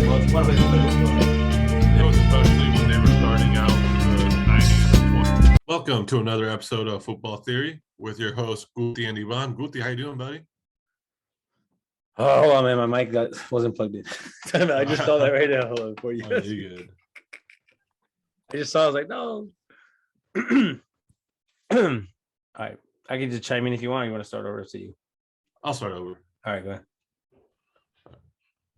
It's one of his It was especially when they were starting out in the 90s and 20s. Welcome to another episode of Football Theory with your hosts, Guti and Ivan. Guti, how you doing, buddy? Oh, hold on, man. My mic wasn't plugged in. I just saw that right now. Hold on for you. Oh, you good. I just saw. I was like, no. All right. I can just chime in if you want. You want to start over to you? I'll start over. All right, go ahead.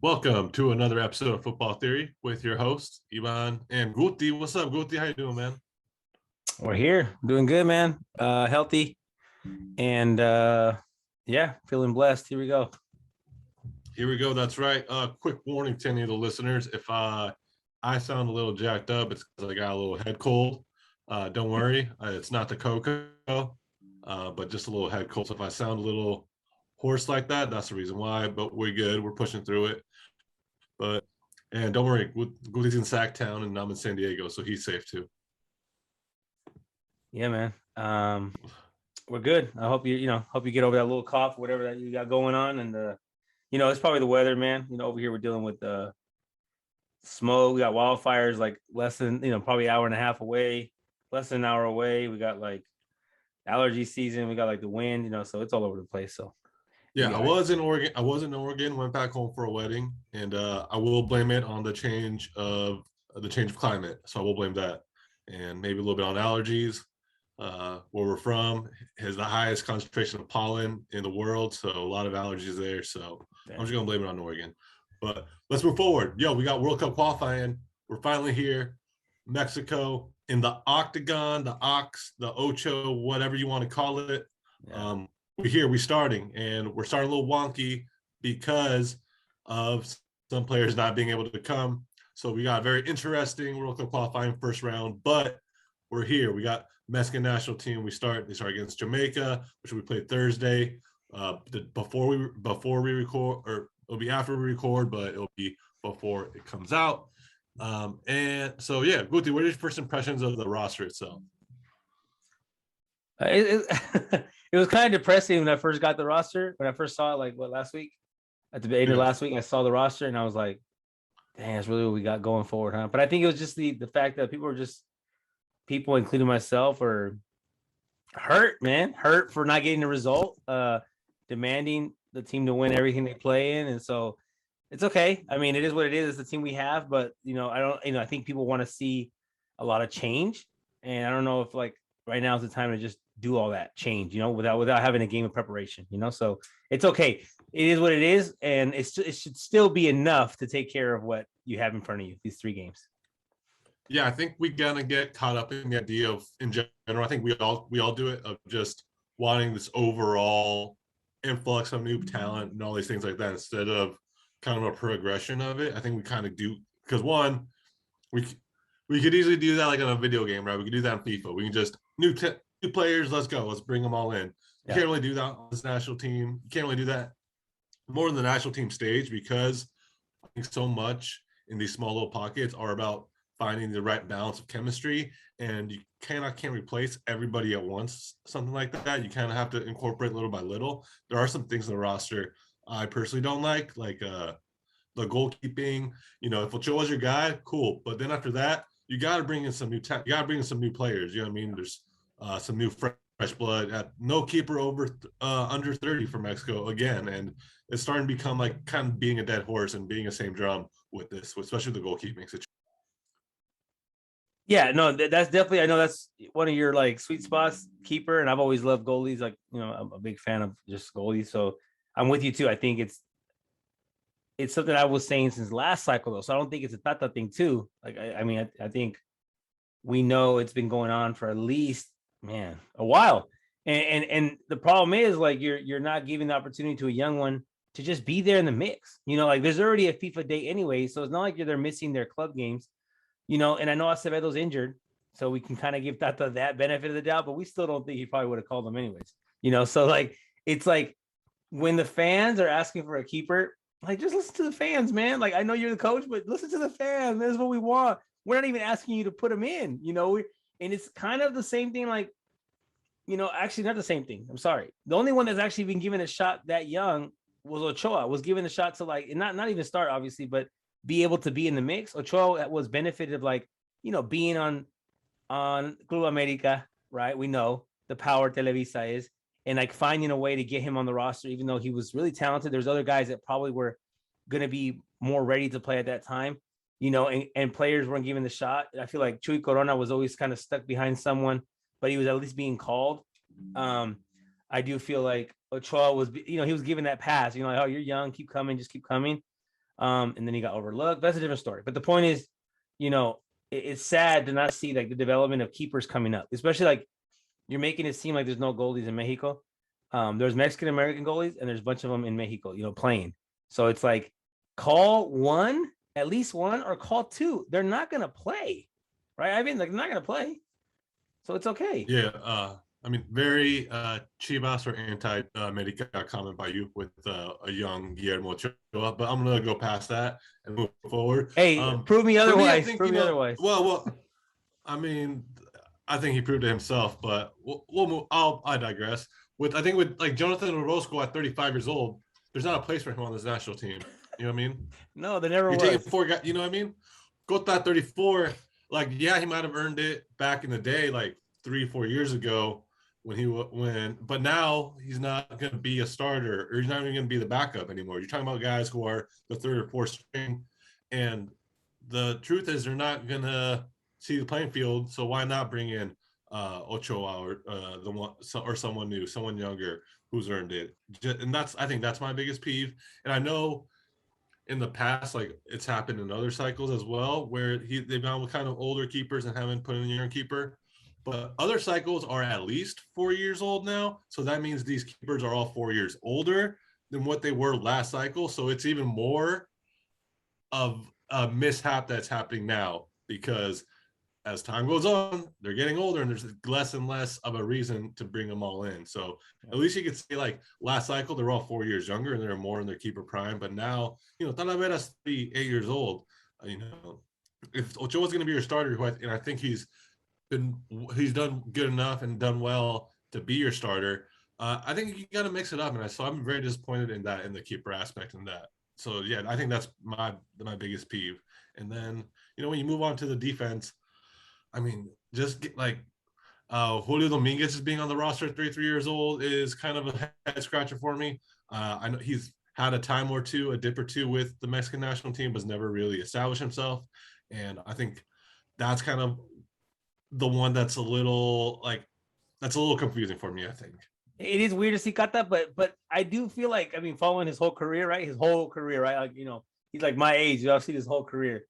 Welcome to another episode of Football Theory with your hosts, Ivan and Guti. What's up, Guti? How you doing, man? We're here. Doing good, man. Healthy. And yeah, feeling blessed. Here we go. Here we go. That's right. Quick warning to any of the listeners. If I sound a little jacked up, it's because I got a little head cold. Don't worry. It's not the cocoa, but just a little head cold. So if I sound a little hoarse like that, that's the reason why. But we're good. We're pushing through it. And don't worry. Guti's in Sacktown, and I'm in San Diego, so he's safe too. Yeah, man. We're good. I hope you get over that little cough, whatever that you got going on. And it's probably the weather, man. Over here we're dealing with smoke. We got wildfires like less than, probably an hour and a half away, less than an hour away. We got like allergy season. We got like the wind, so it's all over the place. So yeah, I was in Oregon, went back home for a wedding, and I will blame it on the change of climate. So I will blame that, and maybe a little bit on allergies. Where we're from has the highest concentration of pollen in the world, so a lot of allergies there. So I'm just gonna blame it on Oregon. But let's move forward. Yo, we got World Cup qualifying. We're finally here. Mexico in the octagon, the ox, the ocho, whatever you want to call it. Yeah. We're here. We're starting, and we're starting a little wonky because of some players not being able to come. So we got a very interesting World Cup qualifying first round, but we're here. We got Mexican national team. They start against Jamaica, which we played Thursday. Before we record, or it'll be after we record, but it'll be before it comes out. And so yeah, Guti, what are your first impressions of the roster itself? It was kind of depressing when I first got the roster. When I first saw it, last week? At the beginning of last week, I saw the roster and I was like, dang, that's really what we got going forward, huh? But I think it was just the fact that people, including myself, are hurt for not getting the result, demanding the team to win everything they play in. And so it's okay. I mean, it is what it is. It's the team we have, but I think people want to see a lot of change. And I don't know if right now is the time to just do all that change, without having a game of preparation, so it's okay. It is what it is. And it should still be enough to take care of what you have in front of you, these 3 games. Yeah, I think we're gonna get caught up in the idea of, in general, I think we all do it, of just wanting this overall influx of new talent and all these things like that, instead of kind of a progression of it. I think we kind of do, because one, we could easily do that like in a video game, right? We could do that in FIFA. We can just new players, let's go, let's bring them all in. You can't really do that on this national team. You can't really do that more than the national team stage, because I think so much in these small little pockets are about finding the right balance of chemistry, and you can't replace everybody at once, something like that. You kind of have to incorporate little by little. There are some things in the roster I personally don't like the goalkeeping. If Ochoa's your guy, cool, but then after that, you got to bring in some new you got to bring in some new players. You know what I mean? There's some new fresh blood. No keeper under 30 for Mexico again, and it's starting to become like kind of being a dead horse and being a same drum with this, especially the goalkeeping situation. Yeah, no, that's definitely, I know that's one of your sweet spots, keeper, and I've always loved goalies. I'm a big fan of just goalies, so I'm with you too. I think it's something I was saying since last cycle, though, so I don't think it's a Tata thing too. I think we know it's been going on for at least, a while, and the problem is you're not giving the opportunity to a young one to just be there in the mix. There's already a FIFA day anyway, so it's not like they're missing their club games. And I know Acevedo's injured, so we can kind of give Tata that benefit of the doubt, but we still don't think he probably would have called him anyways. So it's when the fans are asking for a keeper, just listen to the fans, man. I know you're the coach, but listen to the fans. That's what we want. We're not even asking you to put him in, and it's kind of the same thing. Actually not the same thing. I'm sorry. The only one that's actually been given a shot that young was Ochoa, was given a shot to not even start, obviously, but be able to be in the mix. Ochoa was benefited of like, being on Club America, right? We know the power Televisa is, and like finding a way to get him on the roster, even though he was really talented. There's other guys that probably were going to be more ready to play at that time, and players weren't given the shot. I feel like Chuy Corona was always kind of stuck behind someone, but he was at least being called. I do feel like Ochoa was, he was given that pass, like, oh, you're young, keep coming, just keep coming. And then he got overlooked. That's a different story. But the point is, it's sad to not see like the development of keepers coming up, especially like you're making it seem like there's no goalies in Mexico. There's Mexican American goalies, and there's a bunch of them in Mexico, playing. So it's like, call one, at least one, or call two. They're not gonna play, right? I mean, like, they're not gonna play, so it's okay. Yeah, I mean, very Chivas or anti-America comment by you with a young Guillermo Ochoa, but I'm gonna go past that and move forward. Hey, prove me otherwise. Me, prove me otherwise. Well, I mean, I think he proved it himself, but we'll move. I digress. I think with like Jonathan Orozco at 35 years old, there's not a place for him on this national team. You know what I mean? No, there never You're was. taking 4 guys. You know what I mean? Gota at 34, like, yeah, he might have earned it back in the day, like 3-4 years ago but now he's not going to be a starter, or he's not even going to be the backup anymore. You're talking about guys who are the 3rd or 4th string, and the truth is they're not going to see the playing field. So why not bring in Ochoa or someone new, someone younger who's earned it? And I think that's my biggest peeve. And I know in the past, like, it's happened in other cycles as well, where they've gone with kind of older keepers and haven't put in a young keeper. But other cycles are at least 4 years old now. So that means these keepers are all 4 years older than what they were last cycle. So it's even more of a mishap that's happening now, because as time goes on, they're getting older and there's less and less of a reason to bring them all in. So at least you could say, like, last cycle, they're all 4 years younger and they're more in their keeper prime. But now, Talavera's 8 years old. If Ochoa's going to be your starter, and I think he's done good enough and done well to be your starter, I think you got to mix it up. And so I'm very disappointed in the keeper aspect in that. So yeah, I think that's my biggest peeve. And then, when you move on to the defense, I mean, just get, like, Julio Dominguez is being on the roster at 33 years old is kind of a head scratcher for me. I know he's had a dip or two with the Mexican national team, but has never really established himself. And I think that's kind of the one that's a little confusing for me, I think. It is weird to see Kata, but I do feel like, I mean, following his whole career, right? Like, he's like my age. I've seen his whole career.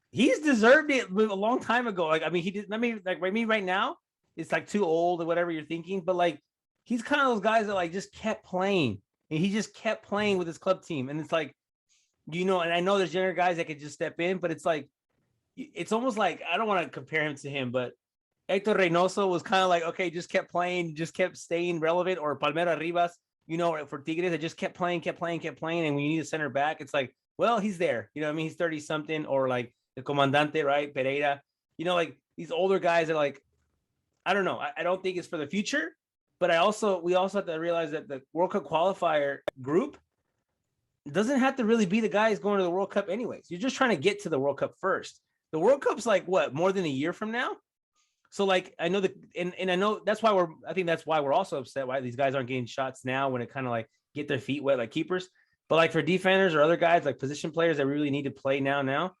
He's deserved it a long time ago. Like, I mean, he did. I mean, like, me right now, it's like too old or whatever you're thinking. But like, he's kind of those guys that like just kept playing, and he just kept playing with his club team. And it's like, and I know there's younger guys that could just step in, but it's like, it's almost like, I don't want to compare him to him, but Hector Reynoso was kind of like, okay, just kept playing, just kept staying relevant. Or Palmera Rivas, for Tigres, that just kept playing. And when you need a center back, it's like, well, he's there. I mean, he's 30 something, or like the Comandante, right? Pereira, like these older guys are like, I don't know. I don't think it's for the future, but we also have to realize that the World Cup qualifier group doesn't have to really be the guys going to the World Cup anyways. You're just trying to get to the World Cup first. The World Cup's like what, more than a year from now? So like, I know and I know that's why we're also upset why these guys aren't getting shots now, when it kind of like get their feet wet like keepers. But like for defenders or other guys, like position players that really need to play now,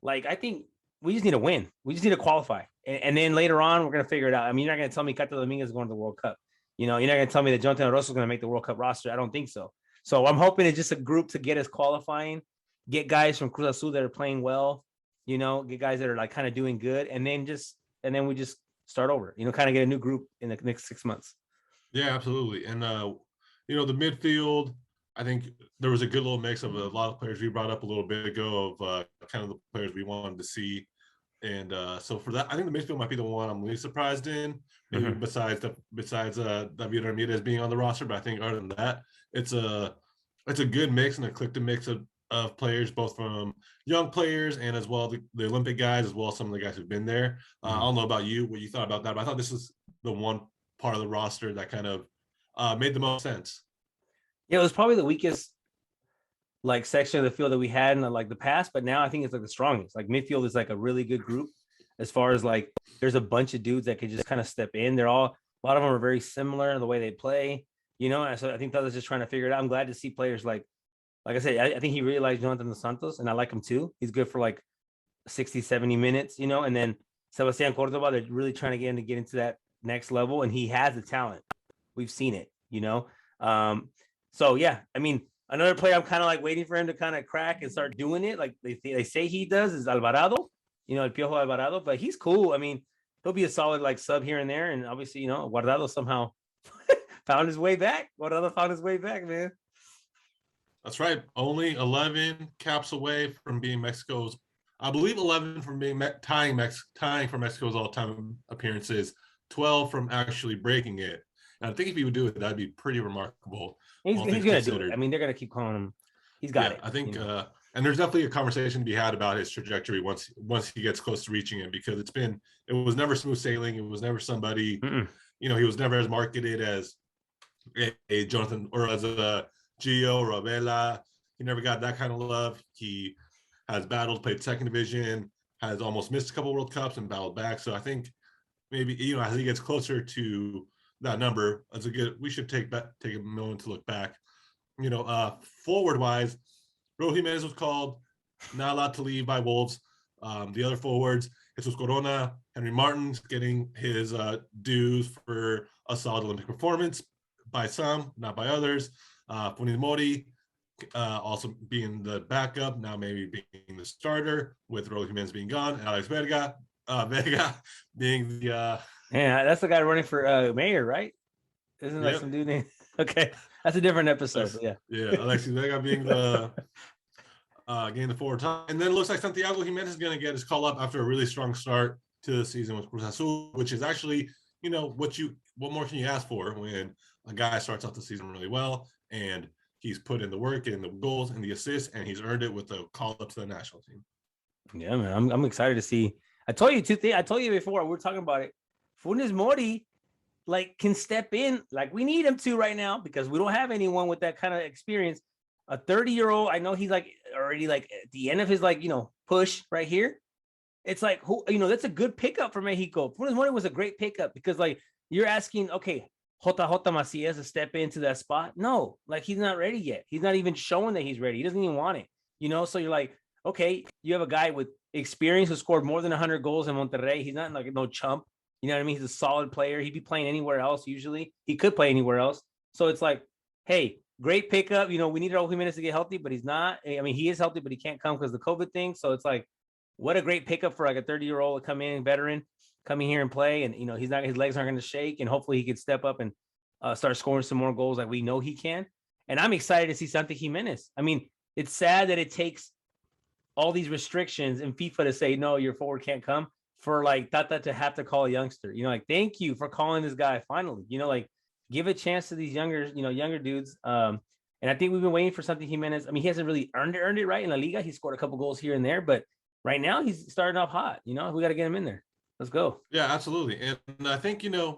like, I think we just need to win. We just need to qualify. And then later on, we're going to figure it out. I mean, you're not going to tell me Cata Dominguez is going to the World Cup. You're not going to tell me that Jonathan Orozco is going to make the World Cup roster. I don't think so. So I'm hoping it's just a group to get us qualifying, get guys from Cruz Azul that are playing well, get guys that are like kind of doing good. And then we just start over, kind of get a new group in the next 6 months. Yeah, absolutely. And, the midfield, I think there was a good little mix of a lot of players we brought up a little bit ago of kind of the players we wanted to see. And so for that, I think the midfield might be the one I'm least surprised in, maybe besides David Ramirez being on the roster. But I think other than that, it's a good mix and a eclectic mix of players, both from young players and as well the Olympic guys, as well as some of the guys who've been there. I don't know about you, what you thought about that, but I thought this was the one part of the roster that kind of made the most sense. Yeah, it was probably the weakest like section of the field that we had in like the past, but now I think it's like the strongest. Like midfield is like a really good group as far as like there's a bunch of dudes that could just kind of step in. They're all a lot of them are very similar in the way they play, and so I think Tata's just trying to figure it out. I'm glad to see players like I said, I think he really likes Jonathan Dos Santos, and I like him too. He's good for like 60, 70 minutes, and then Sebastian Cordoba, they're really trying to get into that next level, and he has the talent. We've seen it. So yeah, I mean, another player I'm kind of like waiting for him to kind of crack and start doing it, like they say he does, is Alvarado, El Piojo Alvarado, but he's cool. I mean, he'll be a solid like sub here and there, and obviously, Guardado somehow found his way back. Guardado found his way back, man. That's right. Only 11 caps away from being Mexico's, I believe 11 from being tying for Mexico's all-time appearances, 12 from actually breaking it. And I think if he would do it, that'd be pretty remarkable. He's going to do it. I mean, they're going to keep calling him. He's got it. I think, and there's definitely a conversation to be had about his trajectory once he gets close to reaching it, because it was never smooth sailing. It was never somebody, he was never as marketed as a Jonathan or as a Gio or Abela. He never got that kind of love. He has battled, played second division, has almost missed a couple World Cups and battled back. So I think maybe, as he gets closer to that number, we should take a moment to look back. Forward wise, Raul Jimenez was called, not allowed to leave by Wolves. The other forwards, Jesus Corona, Henry Martin's getting his dues for a solid Olympic performance by some, not by others. Funes Mori also being the backup, now maybe being the starter with Raul Jimenez being gone. Alex Vega being the yeah, that's the guy running for mayor, right? Isn't that some dude named? Okay, that's a different episode. Yeah, Alexis Vega being the getting the forward time, and then it looks like Santiago Jimenez is going to get his call up after a really strong start to the season with Cruz Azul, which is actually what more can you ask for when a guy starts out the season really well and he's put in the work and the goals and the assists, and he's earned it with the call up to the national team. Yeah, man, I'm excited to see. I told you two things. I told you before we were talking about it. Funes Mori, can step in like we need him to right now, because we don't have anyone with that kind of experience. A 30-year-old, I know he's already at the end of his push right here. It's like, that's a good pickup for Mexico. Funes Mori was a great pickup because you're asking, okay, JJ Macías to step into that spot. No, he's not ready yet. He's not even showing that he's ready. He doesn't even want it. So you're like, okay, you have a guy with experience who scored more than 100 goals in Monterrey. He's not no chump. You know what I mean? He's a solid player. He'd be playing anywhere else usually. He could play anywhere else. So it's like, hey, great pickup. We needed Raul Jimenez to get healthy, but he's not. I mean, he is healthy, but he can't come because of the COVID thing. So it's like, what a great pickup for a 30-year-old to come in, veteran, coming here and play. And, his legs aren't going to shake. And hopefully he could step up and start scoring some more goals like we know he can. And I'm excited to see Santi Jimenez. I mean, it's sad that it takes all these restrictions in FIFA to say, no, your forward can't come, for Tata to have to call a youngster, thank you for calling this guy finally, give a chance to these younger dudes. And I think we've been waiting for Santi Jimenez. I mean, he hasn't really earned it right in La Liga. He scored a couple goals here and there, but right now he's starting off hot. We got to get him in there. Let's go. Yeah, absolutely. And I think, the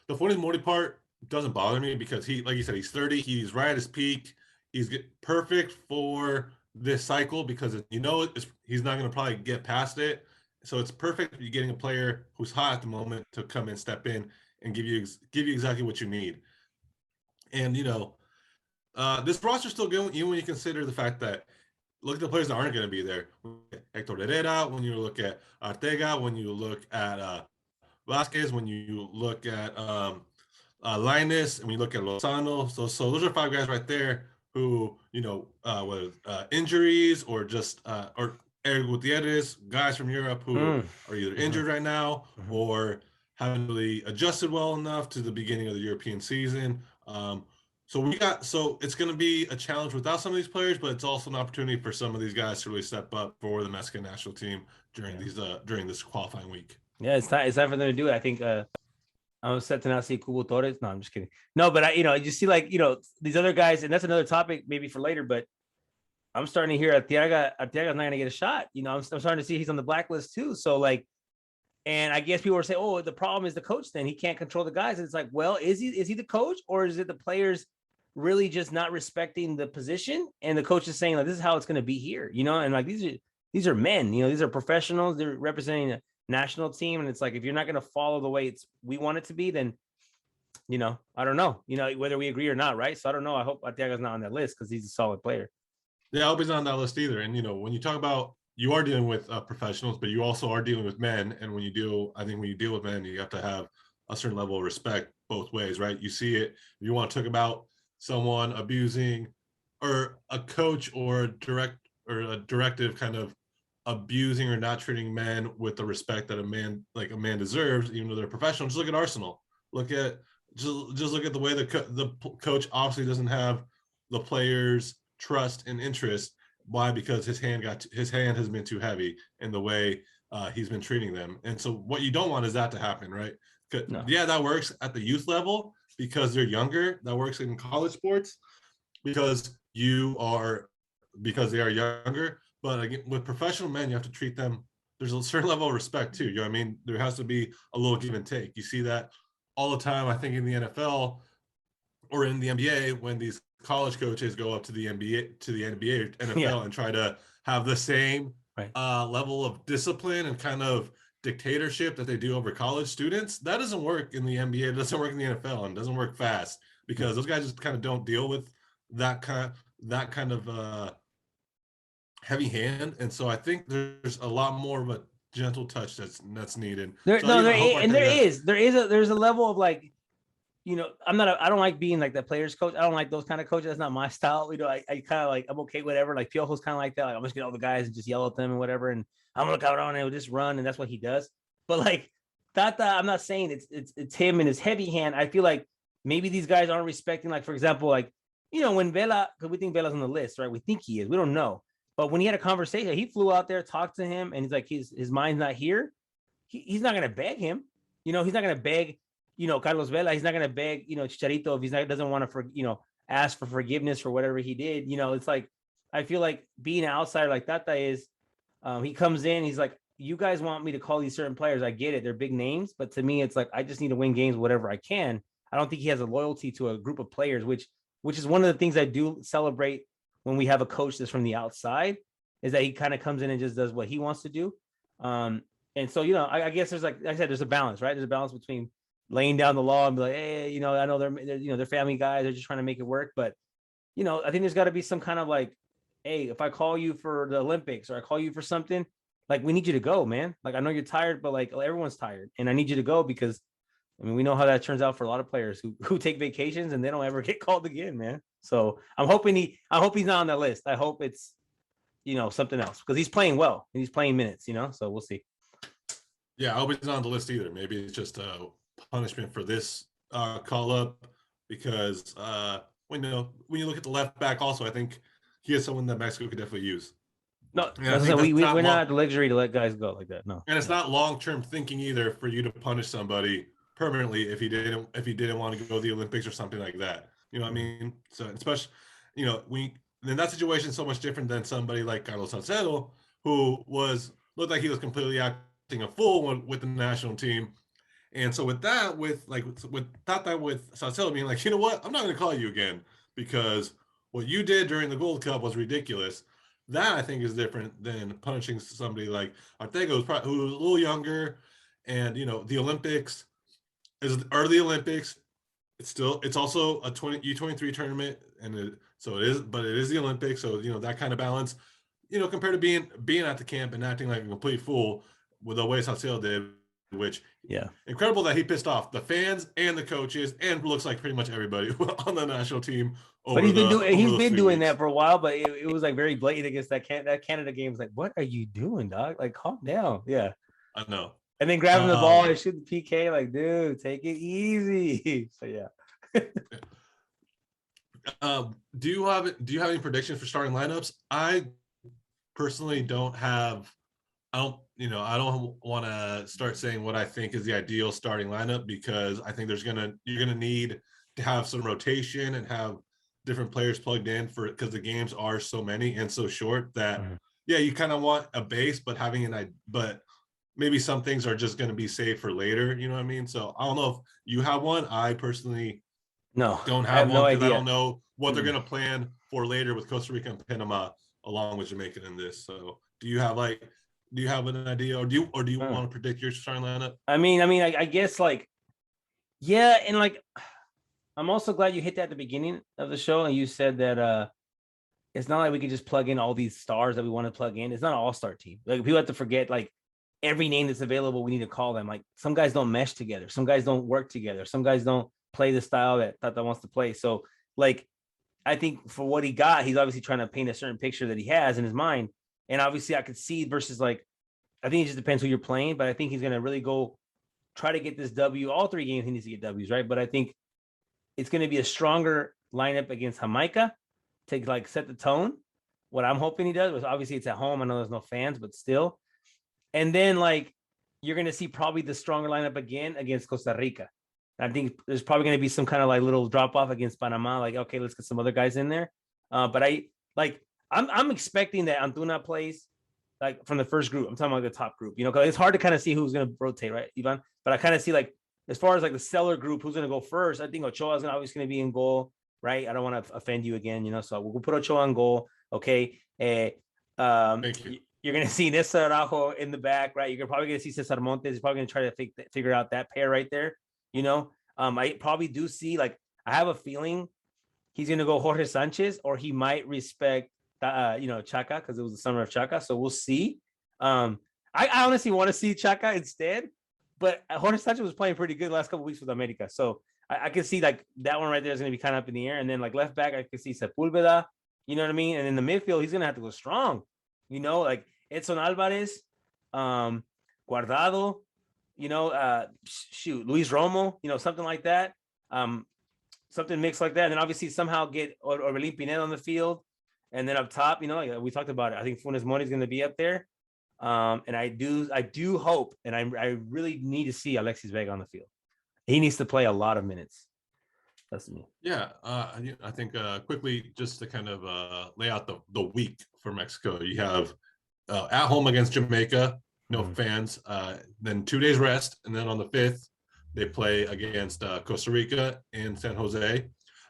Funes Mori part doesn't bother me because he, like you said, he's 30. He's right at his peak. He's perfect for this cycle because he's not going to probably get past it. So it's perfect if you're getting a player who's hot at the moment to come and step in and give you exactly what you need. And this roster's still good even when you consider the fact that look at the players that aren't going to be there. Hector Herrera, when you look at Arteaga, when you look at Vasquez, when you look at Linus, and when you look at Lozano. So those are 5 guys right there who whether injuries or just or Eric Gutierrez, guys from Europe who are either injured right now or haven't really adjusted well enough to the beginning of the European season. So it's going to be a challenge without some of these players, but it's also an opportunity for some of these guys to really step up for the Mexican national team during this qualifying week. Yeah, it's time for them to do it. I think I'm set to now see Cubo Torres. No, I'm just kidding. No, but I just see these other guys, and that's another topic maybe for later, but I'm starting to hear Arteaga's not going to get a shot. I'm starting to see he's on the blacklist too. So and I guess people are saying, oh, the problem is the coach. Then he can't control the guys. And it's like, well, is he the coach, or is it the players really just not respecting the position, and the coach is saying like, this is how it's going to be here, and like these are men, these are professionals, they're representing a national team, and it's like, if you're not going to follow the way we want it to be, then I don't know, whether we agree or not, right? So I don't know. I hope Arteaga's not on that list because he's a solid player. Yeah, I hope he's not on that list either. And when you talk about, you are dealing with professionals, but you also are dealing with men. And when you deal with men, you have to have a certain level of respect both ways, right? You see it. If you want to talk about someone abusing, or a coach or a directive kind of abusing or not treating men with the respect that a man deserves, even though they're professional. Just look at Arsenal. Just look at the way the coach obviously doesn't have the players' trust and interest. Why? Because his hand has been too heavy in the way he's been treating them. And so what you don't want is that to happen, right? No. Yeah, that works at the youth level because they're younger. That works in college sports because they are younger. But again, with professional men, you have to treat them. There's a certain level of respect too. You know what I mean? There has to be a little give and take. You see that all the time, I think, in the NFL or in the NBA, when these college coaches go up to the NBA, NFL, and try to have the same level of discipline and kind of dictatorship that they do over college students. That doesn't work in the NBA. It doesn't work in the NFL, and doesn't work fast because those guys just kind of don't deal with that kind of heavy hand. And so I think there's a lot more of a gentle touch that's needed. There's a level of like, I don't like being like the players coach. I don't like those kind of coaches. That's not my style. I kind of like, I'm okay, whatever. Like Piojo's kind of like that. Like, I'm just get all the guys and just yell at them and whatever. And I'm gonna look out on it, we'll just run. And that's what he does. But like Tata, I'm not saying it's him and his heavy hand. I feel like maybe these guys aren't respecting, like, for example, like, when Vela, because we think Vela's on the list, right? We think he is. We don't know. But when he had a conversation, he flew out there, talked to him, and he's like, his mind's not here. He's not gonna beg him. He's not gonna beg, Carlos Vela. He's not gonna beg, Chicharito, if doesn't want to ask for forgiveness for whatever he did. It's like, I feel like being an outsider like Tata is, he comes in, he's like, you guys want me to call these certain players. I get it. They're big names, but to me, it's like, I just need to win games, whatever I can. I don't think he has a loyalty to a group of players, which is one of the things I do celebrate when we have a coach that's from the outside, is that he kind of comes in and just does what he wants to do. And so, I guess there's, like I said, there's a balance, right? There's a balance between laying down the law and be like, hey, I know they're family guys. They're just trying to make it work. But, I think there's got to be some kind of like, hey, if I call you for the Olympics or I call you for something, like, we need you to go, man. Like, I know you're tired, but like, everyone's tired, and I need you to go because, we know how that turns out for a lot of players who take vacations and they don't ever get called again, man. So I hope he's not on that list. I hope it's, something else, because he's playing well and he's playing minutes, so we'll see. Yeah, I hope he's not on the list either. Maybe it's just a punishment for this call up, because when you look at the left back also, I think he is someone that Mexico could definitely use. No, we're not at the luxury to let guys go like that. No. And it's not long-term thinking either for you to punish somebody permanently if he didn't want to go to the Olympics or something like that. You know what I mean? So especially, then that situation is so much different than somebody like Carlos Salcedo, who looked like he was completely acting a fool with the national team. And so with Tata, with Salcedo being like, you know what, I'm not going to call you again because what you did during the Gold Cup was ridiculous. That, I think, is different than punishing somebody like Arteaga, who was a little younger. And the Olympics are the Olympics. It's also a U23 tournament, and it is the Olympics. So that kind of balance, compared to being at the camp and acting like a complete fool with the way Salcedo did, which incredible that he pissed off the fans and the coaches and looks like pretty much everybody on the national team. But he's been doing that for a while, but it was like very blatant against that Canada game. Was like, what are you doing, dog? Like, calm down. Yeah, I know. And then grabbing the ball and shoot the PK, like, dude, take it easy. So yeah. Do you have any predictions for starting lineups? I personally don't have. I don't want to start saying what I think is the ideal starting lineup, because I think you're gonna need to have some rotation and have different players plugged in because the games are so many and so short that you kind of want a base, but but maybe some things are just going to be saved for later. You know what I mean? So I don't know if you have one. I personally No, Don't I have have no one because I idea. don't know what they're going to plan for later with Costa Rica and Panama along with Jamaica in this. So do you have an idea, or do you want to predict your starting lineup? I guess like, yeah, and like, I'm also glad you hit that at the beginning of the show, and you said that it's not like we can just plug in all these stars that we want to plug in. It's not an all-star team. Like people have to forget like every name that's available, we need to call them. Like some guys don't mesh together, some guys don't work together, some guys don't play the style that Tata wants to play. So like I think for what he got, he's obviously trying to paint a certain picture that he has in his mind. And obviously I could see versus like I think it just depends who you're playing, but I think he's gonna really go try to get this W. All 3 games he needs to get W's, right? But I think it's gonna be a stronger lineup against Jamaica to like set the tone. What I'm hoping he does was obviously it's at home. I know there's no fans, but still. And then like you're gonna see probably the stronger lineup again against Costa Rica. I think there's probably gonna be some kind of like little drop off against Panama. Like, okay, let's get some other guys in there. But I'm expecting that Antuna plays like from the first group. I'm talking about the top group, because it's hard to kind of see who's gonna rotate, right, Ivan? But I kind of see like as far as like the stellar group, who's gonna go first. I think Ochoa is obviously gonna be in goal, right? I don't want to offend you again, so we'll put Ochoa on goal. Okay. Thank you. You're going to see Nessa Araujo in the back, right? You're probably going to see Cesar Montes. He's probably going to try to figure out that pair right there. I probably do see, like, I have a feeling he's going to go Jorge Sanchez, or he might respect, Chaka, because it was the summer of Chaka. So we'll see. I honestly want to see Chaka instead, but Jorge Sanchez was playing pretty good the last couple of weeks with America. So I can see like that one right there is going to be kind of up in the air. And then like left back, I can see Sepulveda, you know what I mean? And in the midfield, he's going to have to go strong, like Edson Alvarez, Guardado, Luis Romo, something like that. Something mixed like that. And then obviously somehow get Orbelin Pineda on the field. And then up top, like we talked about it. I think Funes Mori is going to be up there. And I do hope, and I really need to see Alexis Vega on the field. He needs to play a lot of minutes. That's me. Yeah, I think quickly just to kind of lay out the week for Mexico. You have at home against Jamaica, no fans. Then 2 days rest, and then on the 5th they play against Costa Rica in San Jose.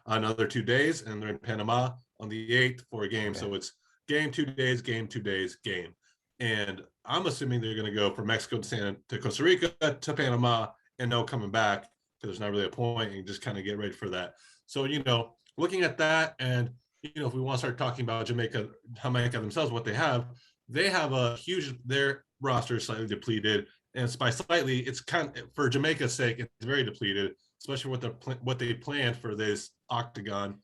Another 2 days, and they're in Panama on the 8th for a game. Okay. So it's game 2 days, game 2 days, game. And I'm assuming they're going to go from Mexico to Costa Rica to Panama and no coming back, because there's not really a point, and just kind of get ready for that. So, looking at that, and, if we want to start talking about Jamaica themselves, what they have a huge, their roster is slightly depleted. And by slightly, it's kind of, for Jamaica's sake, it's very depleted, especially what they planned for this octagon,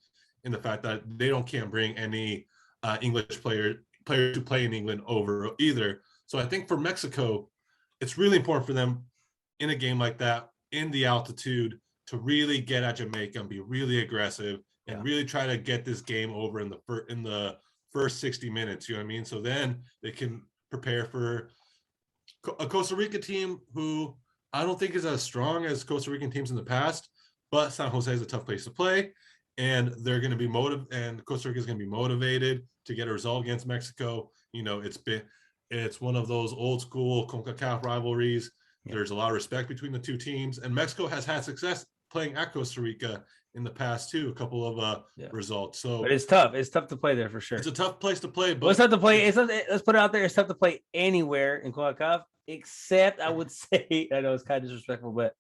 in the fact that they can't bring any English players who play in England over either. So I think for Mexico, it's really important for them in a game like that, in the altitude, to really get at Jamaica and be really aggressive and really try to get this game over in the first 60 minutes. You know what I mean? So then they can prepare for a Costa Rica team who I don't think is as strong as Costa Rican teams in the past, but San Jose is a tough place to play, and they're going to be and Costa Rica is going to be motivated to get a result against Mexico. It's one of those old school CONCACAF rivalries. Yeah. There's a lot of respect between the two teams, and Mexico has had success playing at Costa Rica in the past too, a couple of results. So, but it's tough. It's tough to play there for sure. It's a tough place to play. But it's tough to play. Let's put it out there. It's tough to play anywhere in CONCACAF, except I would say, I know it's kind of disrespectful, but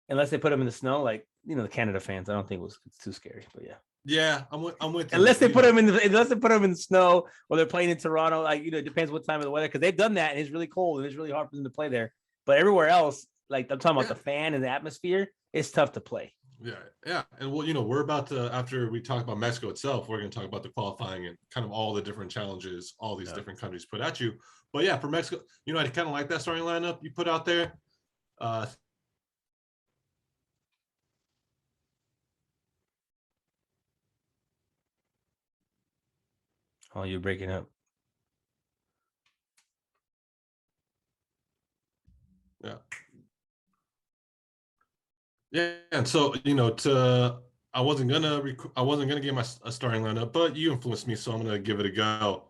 unless they put them in the snow, like the Canada fans, I don't think it's too scary. But yeah. Yeah, I'm with you. Unless they put them in the snow, or they're playing in Toronto, like it depends what time of the weather, because they've done that and it's really cold and it's really hard for them to play there. But everywhere else, like I'm talking about the fan and the atmosphere, it's tough to play. Yeah. And we're about to, after we talk about Mexico itself, we're going to talk about the qualifying and kind of all the different challenges all these different countries put at you. But yeah, for Mexico, I kind of like that starting lineup you put out there. Oh, you're breaking up. Yeah, and so I wasn't gonna give my a starting lineup, but you influenced me, so I'm gonna give it a go.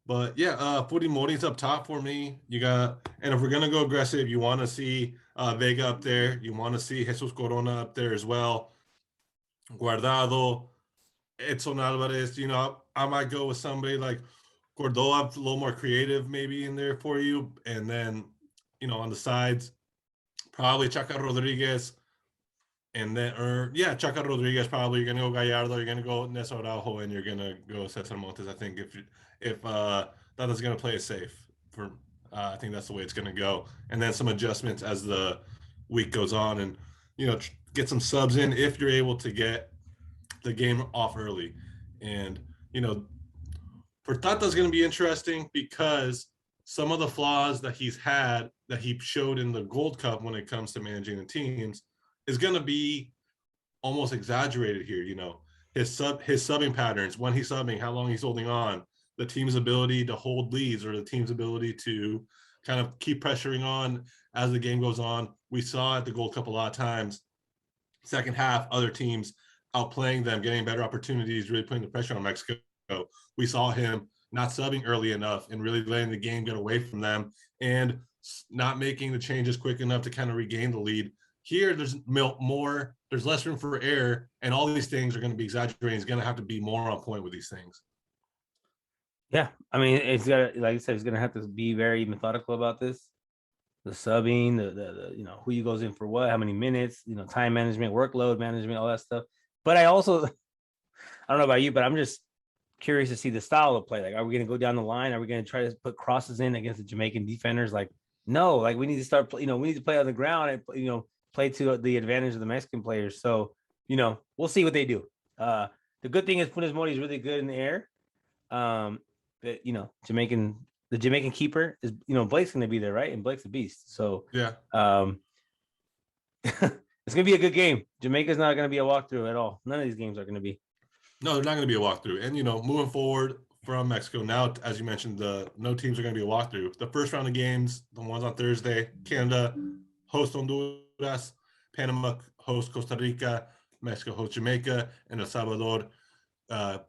But yeah, Funes Mori's up top for me. And if we're gonna go aggressive, you want to see Vega up there. You want to see Jesus Corona up there as well. Guardado, Edson Alvarez. I might go with somebody like Cordoba, a little more creative maybe in there for you. And then, on the sides, probably Chaca Rodriguez. And then, Chaca Rodriguez, probably. You're going to go Gallardo, you're going to go Nessa Araujo, and you're going to go Cesar Montes. I think if Tata's going to play it safe, I think that's the way it's going to go. And then some adjustments as the week goes on, and get some subs in if you're able to get the game off early. And for Tata's going to be interesting because some of the flaws that he showed in the Gold Cup when it comes to managing the teams is going to be almost exaggerated here. His subbing patterns, when he's subbing, how long he's holding on, the team's ability to hold leads, or the team's ability to kind of keep pressuring on as the game goes on. We saw at the Gold Cup a lot of times, second half, other teams outplaying them, getting better opportunities, really putting the pressure on Mexico. We saw him not subbing early enough and really letting the game get away from them and not making the changes quick enough to kind of regain the lead. Here, there's less room for error, and all these things are going to be exaggerating. He's going to have to be more on point with these things. Yeah, I mean, it's got to, like I said, he's going to have to be very methodical about this. The subbing, the who you goes in for what, how many minutes, time management, workload management, all that stuff. But I also, I don't know about you, but I'm just curious to see the style of play. Like, are we going to go down the line? Are we going to try to put crosses in against the Jamaican defenders? Like, no, like we need to start, we need to play on the ground and, play to the advantage of the Mexican players. So, we'll see what they do. The good thing is Funes Mori is really good in the air. But, the Jamaican keeper is, Blake's going to be there, right? And Blake's a beast. So, yeah. It's going to be a good game. Jamaica's not going to be a walkthrough at all. None of these games are going to be. No, they're not going to be a walkthrough. And, moving forward from Mexico, now, as you mentioned, no teams are going to be a walkthrough. The first round of games, the ones on Thursday, Canada host Honduras, Panama host Costa Rica, Mexico host Jamaica, and El Salvador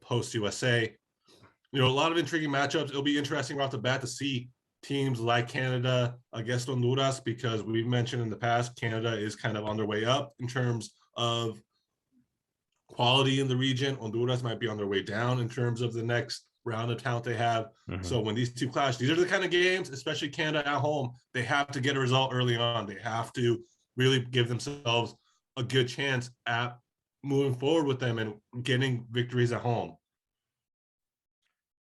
host USA. A lot of intriguing matchups. It'll be interesting right off the bat to see teams like Canada against Honduras, because we've mentioned in the past, Canada is kind of on their way up in terms of quality in the region. Honduras might be on their way down in terms of the next round of talent they have. Mm-hmm. So when these two clash, these are the kind of games, especially Canada at home, they have to get a result early on. They have to really give themselves a good chance at moving forward with them and getting victories at home.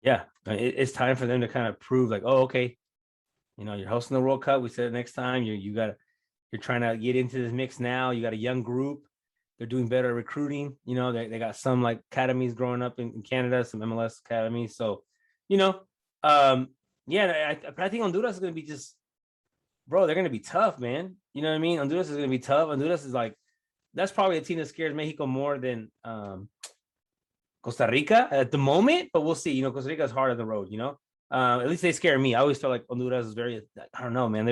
Yeah, it's time for them to kind of prove like, oh, okay, you're hosting the World Cup. We said next time you're trying to get into this mix now. You got a young group. They're doing better at recruiting. They got some like academies growing up in Canada, some MLS academies. So, I think Honduras is going to be just, bro, they're going to be tough, man. You know what I mean? Honduras is going to be tough. Honduras is like, that's probably a team that scares Mexico more than Costa Rica at the moment, but we'll see. Costa Rica is hard on the road, at least they scare me. I always felt like Honduras is very, I don't know, man.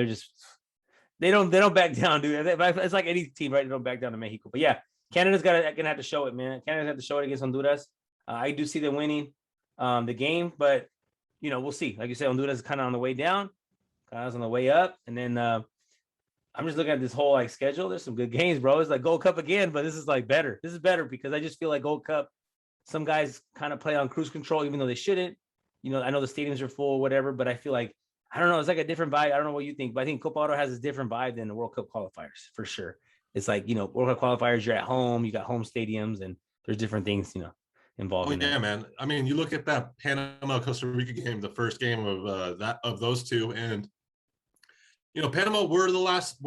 They don't back down, dude. It's like any team, right? They don't back down to Mexico. But yeah, Canada's gonna have to show it, man. Canada's have to show it against Honduras. I do see them winning the game, but we'll see. Like you said, Honduras is kind of on the way down, Canada's on the way up, and then I'm just looking at this whole like schedule. There's some good games, bro. It's like Gold Cup again, but this is like better. This is better because I just feel like Gold Cup, some guys kind of play on cruise control, even though they shouldn't. I know the stadiums are full, whatever, but I feel like, I don't know, it's like a different vibe. I don't know what you think, but I think Copa Oro has a different vibe than the World Cup qualifiers for sure. It's like, World Cup qualifiers, you're at home, you got home stadiums, and there's different things, involved. Yeah, man. I mean, you look at that Panama Costa Rica game, the first game of those two, and Panama were in the last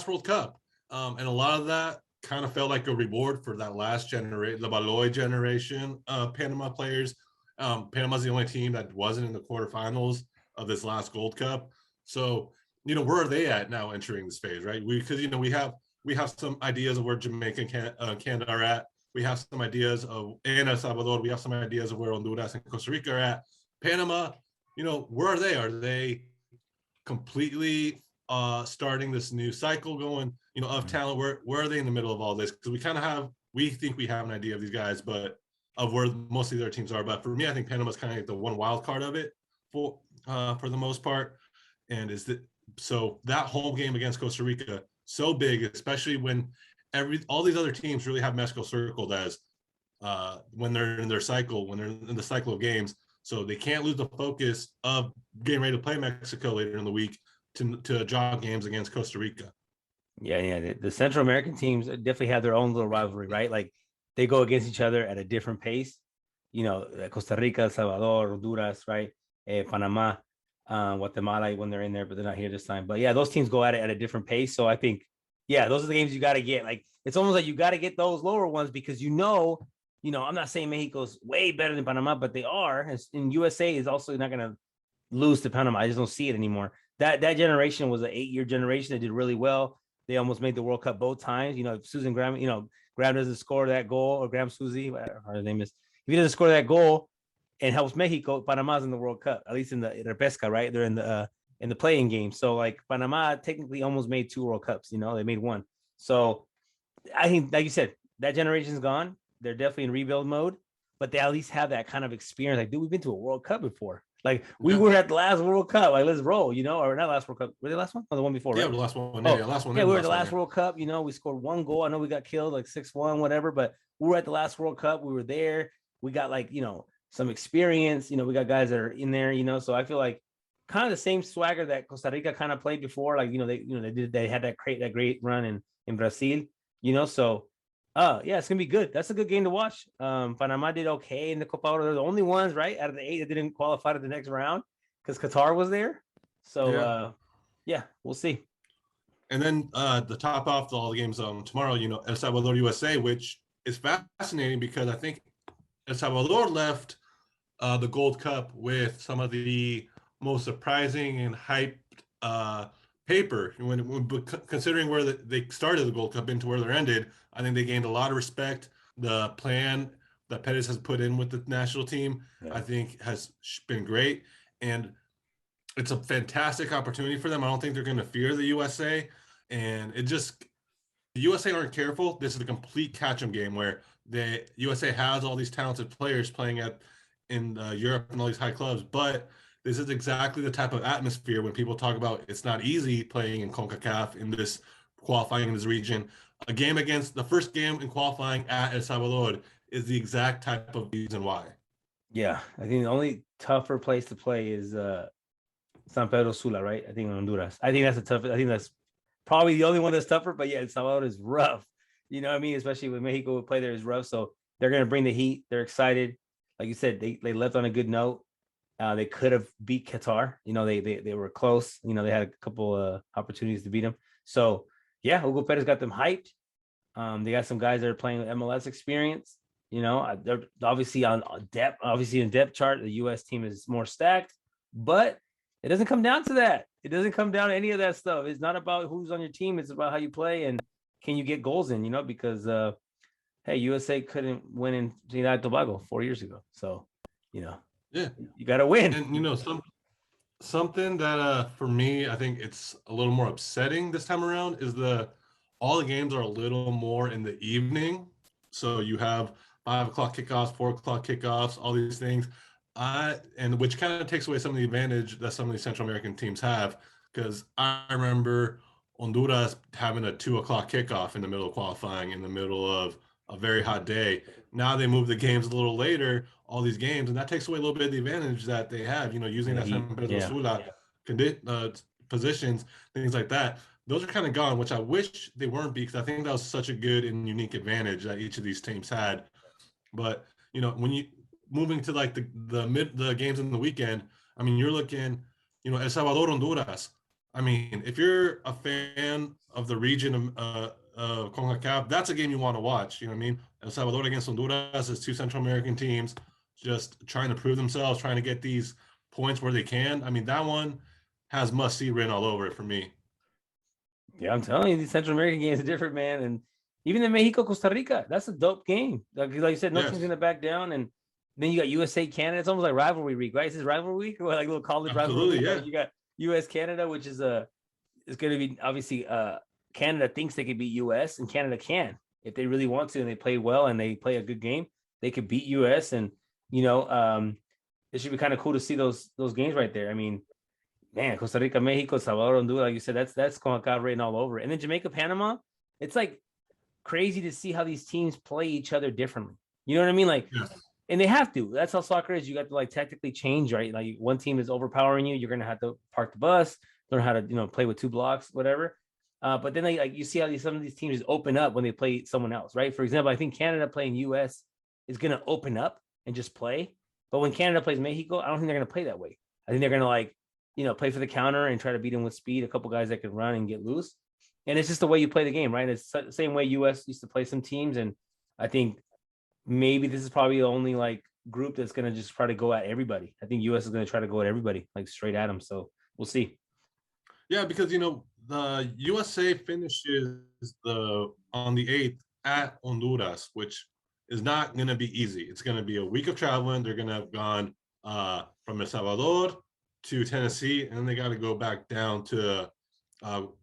World Cup, and a lot of that kind of felt like a reward for that last generation, the Baloy generation of Panama players. Panama's the only team that wasn't in the quarterfinals of this last Gold Cup. So, where are they at now entering this phase, right? Because we have some ideas of where Jamaica and Canada are at. We have some ideas of, and El Salvador, we have some ideas of where Honduras and Costa Rica are at. Panama, where are they? Are they completely starting this new cycle going, of talent? Where are they in the middle of all this? Because we think we have an idea of these guys, but of where most of their teams are. But for me, I think Panama's kind of like the one wild card of it for the most part. And so that home game against Costa Rica, so big, especially when all these other teams really have Mexico circled as when they're in their cycle, when they're in the cycle of games. So they can't lose the focus of getting ready to play Mexico later in the week to draw games against Costa Rica. Yeah. The Central American teams definitely have their own little rivalry, right? Like they go against each other at a different pace. Costa Rica, El Salvador, Honduras, right? Panama, Guatemala when they're in there, but they're not here this time. But yeah, those teams go at it at a different pace. So I think, yeah, those are the games you got to get. Like it's almost like you got to get those lower ones because I'm not saying Mexico's way better than Panama, but they are. And USA is also not going to lose to Panama. I just don't see it anymore. That generation was an 8-year generation that did really well. They almost made the World Cup both times. If Susan Graham, Graham doesn't score that goal, or Graham Susie, whatever her name is, if he doesn't score that goal and helps Mexico, Panama's in the World Cup, at least in the repesca, right? They're in the playing game. So like Panama technically almost made 2 World Cups. They made 1. So I think, like you said, that generation's gone. They're definitely in rebuild mode, but they at least have that kind of experience. Like, dude, we've been to a World Cup before. Like we were at the last World Cup. Like, let's roll, or not last World Cup. Were they last one? Or the one before, right? Yeah, the last one. Oh, yeah, last one. Yeah, we were at the last World Cup. We scored 1 goal. I know we got killed like 6-1, whatever, but we were at the last World Cup. We were there. We got some experience. We got guys that are in there, so I feel like kind of the same swagger that Costa Rica kind of played before. Like, they had that great run in Brazil, so yeah, it's gonna be good. That's a good game to watch. Panama did okay in the Copa Oro. They're the only ones, right, out of the 8 that didn't qualify to the next round because Qatar was there. So yeah, we'll see. And then the top off all the games tomorrow, El Salvador USA, which is fascinating because I think El Salvador left the Gold Cup with some of the most surprising and hyped paper. Considering where they started the Gold Cup into where they're ended, I think they gained a lot of respect. The plan that Perez has put in with the national team, I think, has been great. And it's a fantastic opportunity for them. I don't think they're going to fear the USA. And the USA aren't careful. This is a complete catch-em game where the USA has all these talented players playing in Europe and all these high clubs, but this is exactly the type of atmosphere when people talk about it's not easy playing in CONCACAF in this qualifying in this region. The first game in qualifying at El Salvador is the exact type of reason why. Yeah, I think the only tougher place to play is San Pedro Sula, right? I think in Honduras. I think that's probably the only one that's tougher. But yeah, El Salvador is rough. You know what I mean? Especially with Mexico would play there is rough. So they're gonna bring the heat. They're excited. Like you said, they left on a good note. They could have beat Qatar. They were close. They had a couple opportunities to beat them. So yeah, Hugo Perez got them hyped. They got some guys that are playing with MLS experience. They're obviously on depth. Obviously in depth chart, the U.S. team is more stacked, but it doesn't come down to that. It doesn't come down to any of that stuff. It's not about who's on your team. It's about how you play and can you get goals in. Because hey, USA couldn't win in Trinidad and Tobago 4 years ago. So yeah, you got to win. And something that for me, I think it's a little more upsetting this time around is all the games are a little more in the evening. So you have 5 o'clock kickoffs, 4 o'clock kickoffs, all these things. And which kind of takes away some of the advantage that some of these Central American teams have. Because I remember Honduras having a 2 o'clock kickoff in the middle of qualifying, in the middle of a very hot day. Now they move the games a little later, all these games, and that takes away a little bit of the advantage that they have, using that San Pedro Sula positions, things like that. Those are kind of gone, which I wish they weren't, because I think that was such a good and unique advantage that each of these teams had. But, when you moving to like the games in the weekend, I mean, you're looking, El Salvador, Honduras. I mean, if you're a fan of the region of CONCACAF, that's a game you want to watch. You know what I mean? El Salvador against Honduras is 2 Central American teams just trying to prove themselves, trying to get these points where they can. I mean, that one has must-see written all over it for me. Yeah, I'm telling you, these Central American games are different, man. And even in Mexico, Costa Rica, that's a dope game. Like you said, no team's gonna back down. And then you got USA, Canada. It's almost like rivalry week, right? Is this rivalry week or like a little college rivalry week? Yeah. Like you got US, Canada, which is it's going to be obviously Canada thinks they could beat US, and Canada can if they really want to, and they play well and they play a good game, they could beat US. And it should be kind of cool to see those games right there. I mean, man, Costa Rica, Mexico, Salvador, Honduras, like you said, that's CONCACAF written all over. And then Jamaica, Panama, it's like crazy to see how these teams play each other differently. You know what I mean? Like, Yes. and they have to. That's how soccer is. You got to like technically change, right? Like one team is overpowering you, you're gonna have to park the bus, learn how to play with 2 blocks, whatever. But then like you see how some of these teams open up when they play someone else, right? For example, I think Canada playing US is gonna open up and just play. But when Canada plays Mexico, I don't think they're gonna play that way. I think they're gonna like play for the counter and try to beat them with speed. A couple guys that can run and get loose, and it's just the way you play the game, right? It's the same way US used to play some teams, and I think maybe this is probably the only like group that's gonna just try to go at everybody. I think US is gonna try to go at everybody, like straight at them. So we'll see. Yeah, because the USA finishes on the 8th at Honduras, which is not going to be easy. It's going to be a week of traveling. They're going to have gone from El Salvador to Tennessee, and then they got to go back down to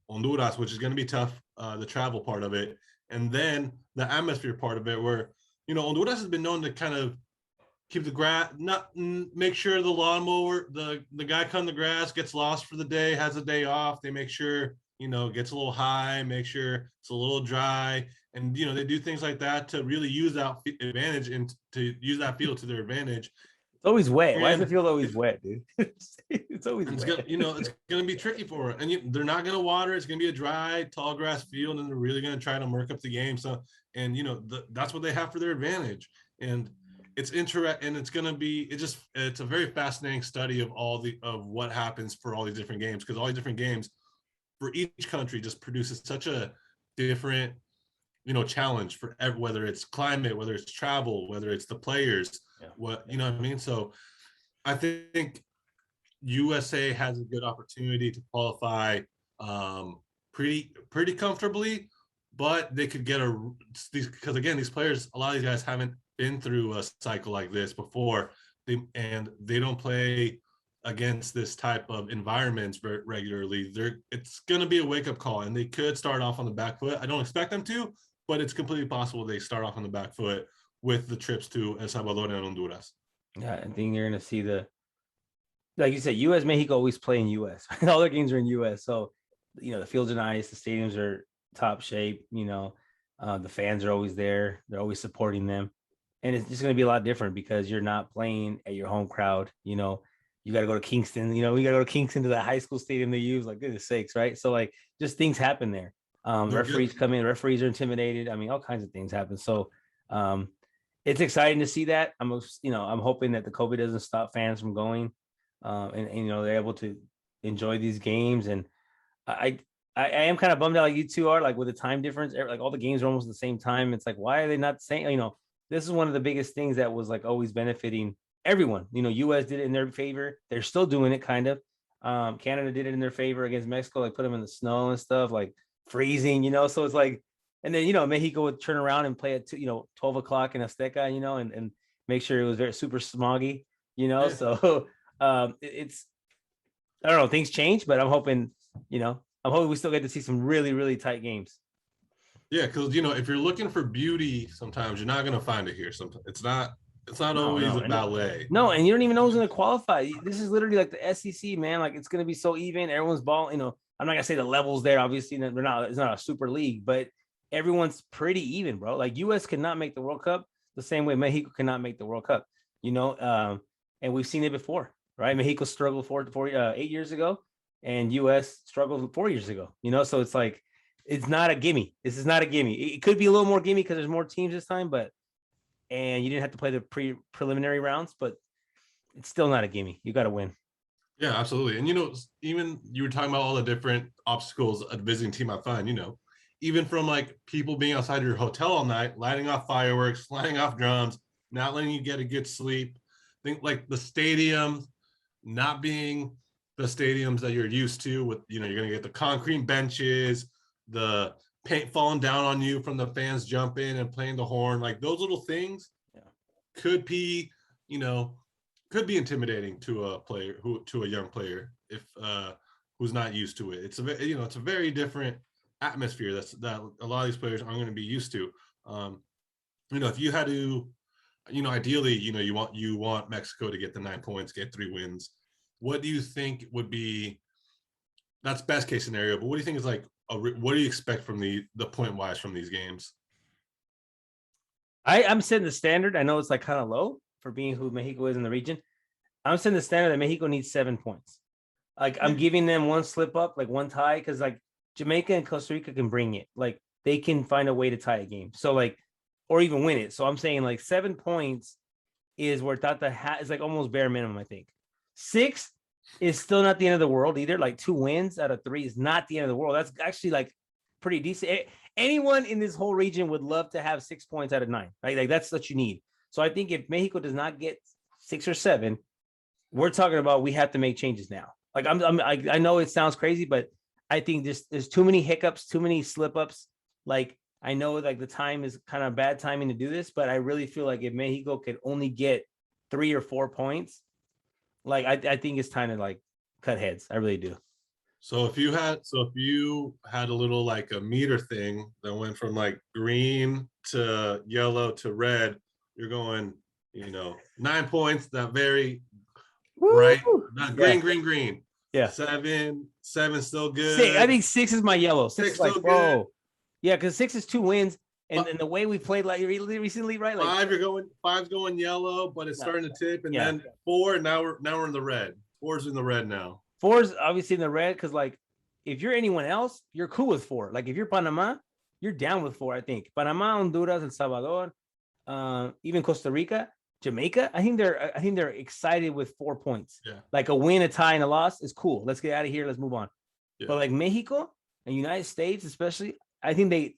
Honduras, which is going to be tough. The travel part of it, and then the atmosphere part of it, where Honduras has been known to kind of keep the grass, not make sure the lawnmower, the guy cutting the grass gets lost for the day, has a day off. They make sure, gets a little high, make sure it's a little dry. And, they do things like that to really use that advantage and to use that field to their advantage. It's always wet. Why does it feel always wet, dude? It's always wet. It's going to be tricky for it. And they're not going to water. It's going to be a dry, tall grass field, and they're really going to try to murk up the game. So, and, that's what they have for their advantage. And it's interesting, and it's a very fascinating study of what happens for all these different games, because all these different games for each country just produces such a different challenge for whether it's climate, whether it's travel, whether it's the players, what I mean. So I think USA has a good opportunity to qualify pretty comfortably, but they could get because again, these players, a lot of these guys haven't been through a cycle like this before, they don't play against this type of environments regularly. It's going to be a wake-up call, and they could start off on the back foot. I don't expect them to, but it's completely possible they start off on the back foot with the trips to El Salvador and Honduras. Yeah, I think you're going to see like you said, US, Mexico always play in US. All their games are in US. So, the fields are nice, the stadiums are top shape, the fans are always there. They're always supporting them. And it's just going to be a lot different because you're not playing at your home crowd. You got to go to Kingston. We got to go to Kingston to the high school stadium they use. Like, goodness sakes, right? So, like, just things happen there. Referees come in. Referees are intimidated. I mean, all kinds of things happen. So, it's exciting to see that. I'm hoping that the COVID doesn't stop fans from going, and they're able to enjoy these games. And I am kind of bummed out, like you two are, like with the time difference. Like all the games are almost the same time. It's like, why are they not saying? This is one of the biggest things that was like always benefiting everyone. US did it in their favor. They're still doing it kind of. Canada did it in their favor against Mexico, like put them in the snow and stuff, like freezing, so it's like, and then, Mexico would turn around and play at 12 o'clock in Azteca, and make sure it was very super smoggy, Yeah. So it's, I don't know, things change, but I'm hoping we still get to see some really, really tight games. Yeah, because if you're looking for beauty, sometimes you're not going to find it here. Sometimes it's not always a ballet. No, and you don't even know who's going to qualify. This is literally like the SEC, man. Like it's going to be so even. Everyone's ball. I'm not going to say the levels there. Obviously, it's not a super league, but everyone's pretty even, bro. Like US cannot make the World Cup the same way Mexico cannot make the World Cup. And we've seen it before, right? Mexico struggled 8 years ago, and US struggled 4 years ago. So it's like, it's not a gimme. This is not a gimme. It could be a little more gimme because there's more teams this time, and you didn't have to play the preliminary rounds, but it's still not a gimme. You got to win. Yeah, absolutely. And even you were talking about all the different obstacles a visiting team might find. Even from like people being outside your hotel all night, lighting off fireworks, lighting off drums, not letting you get a good sleep. Think like the stadium not being the stadiums that you're used to. With you're going to get the concrete benches, the paint falling down on you from the fans jumping and playing the horn, like those little things could be intimidating to a young player if who's not used to it. It's a very different atmosphere that a lot of these players aren't going to be used to. If you had to, ideally, you want Mexico to get the 9 points, get 3 wins. What do you think would be, that's best case scenario, but what do you think is like what do you expect from the point wise from these games? I'm setting the standard. I know it's like kind of low for being who Mexico is in the region. I'm setting the standard that Mexico needs 7 points. Like I'm giving them one slip up, like one tie, because like Jamaica and Costa Rica can bring it. Like they can find a way to tie a game. So like, or even win it. So I'm saying like 7 points is where Tata is like almost bare minimum, I think. 6 is still not the end of the world either. Like 2 wins out of 3 is not the end of the world. That's actually like pretty decent. Anyone in this whole region would love to have 6 points out of 9, right? Like that's what you need. So I think if Mexico does not get 6 or 7, we're talking about we have to make changes now. Like I know it sounds crazy, but I think there's too many hiccups, too many slip ups. Like I know like the time is kind of bad timing to do this, but I really feel like if Mexico could only get 3 or 4 points, like I think it's time to like cut heads. I really do. So if you had a little like a meter thing that went from like green to yellow to red, you're going, 9 points, that very bright, not Yeah. green. Yeah. 7 still good. 6, I think 6 is my yellow. 6 is like, still bro. good. Yeah, because 6 is 2 wins. And the way we played like recently, right? Like 5's going yellow, but it's starting to tip, and then 4. Now we're in the red. 4's in the red now. 4's obviously in the red because like if you're anyone else, you're cool with 4. Like if you're Panama, you're down with 4. I think Panama, Honduras, El Salvador, even Costa Rica, Jamaica. I think they're excited with 4 points. Yeah, like a win, a tie, and a loss is cool. Let's get out of here. Let's move on. Yeah. But like Mexico and United States, especially, I think they.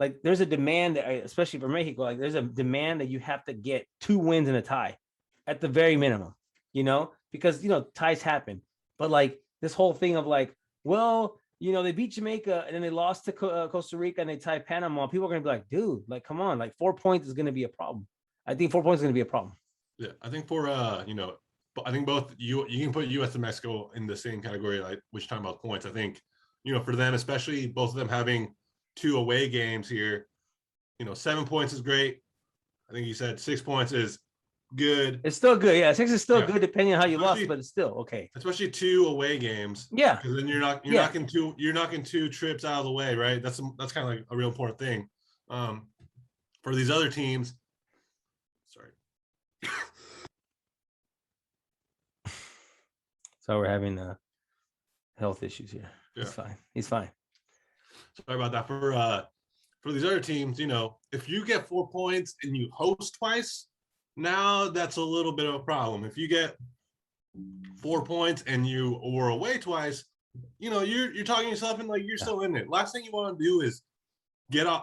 Like there's a demand, especially for Mexico, like there's a demand that you have to get 2 wins and a tie at the very minimum, because, ties happen. But like this whole thing of like, well, they beat Jamaica and then they lost to Costa Rica and they tied Panama. People are going to be like, dude, like, come on, like 4 points is going to be a problem. I think 4 points is going to be a problem. Yeah, I think for, I think both you can put U.S. and Mexico in the same category, like which time about points. I think, for them, especially both of them having 2 away games here, 7 points is great. I think you said 6 points is good. It's still good. Yeah, 6 is still good depending on how you lost, but it's still okay. Especially 2 away games. Yeah, because then you're knocking 2 trips out of the way, right? That's kind of like a real important thing. For these other teams, sorry. So we're having health issues here. Yeah. He's fine. Sorry about that. For these other teams, if you get 4 points and you host twice, now that's a little bit of a problem. If you get 4 points and you were away twice, you're talking yourself in like you're still in it. Last thing you want to do is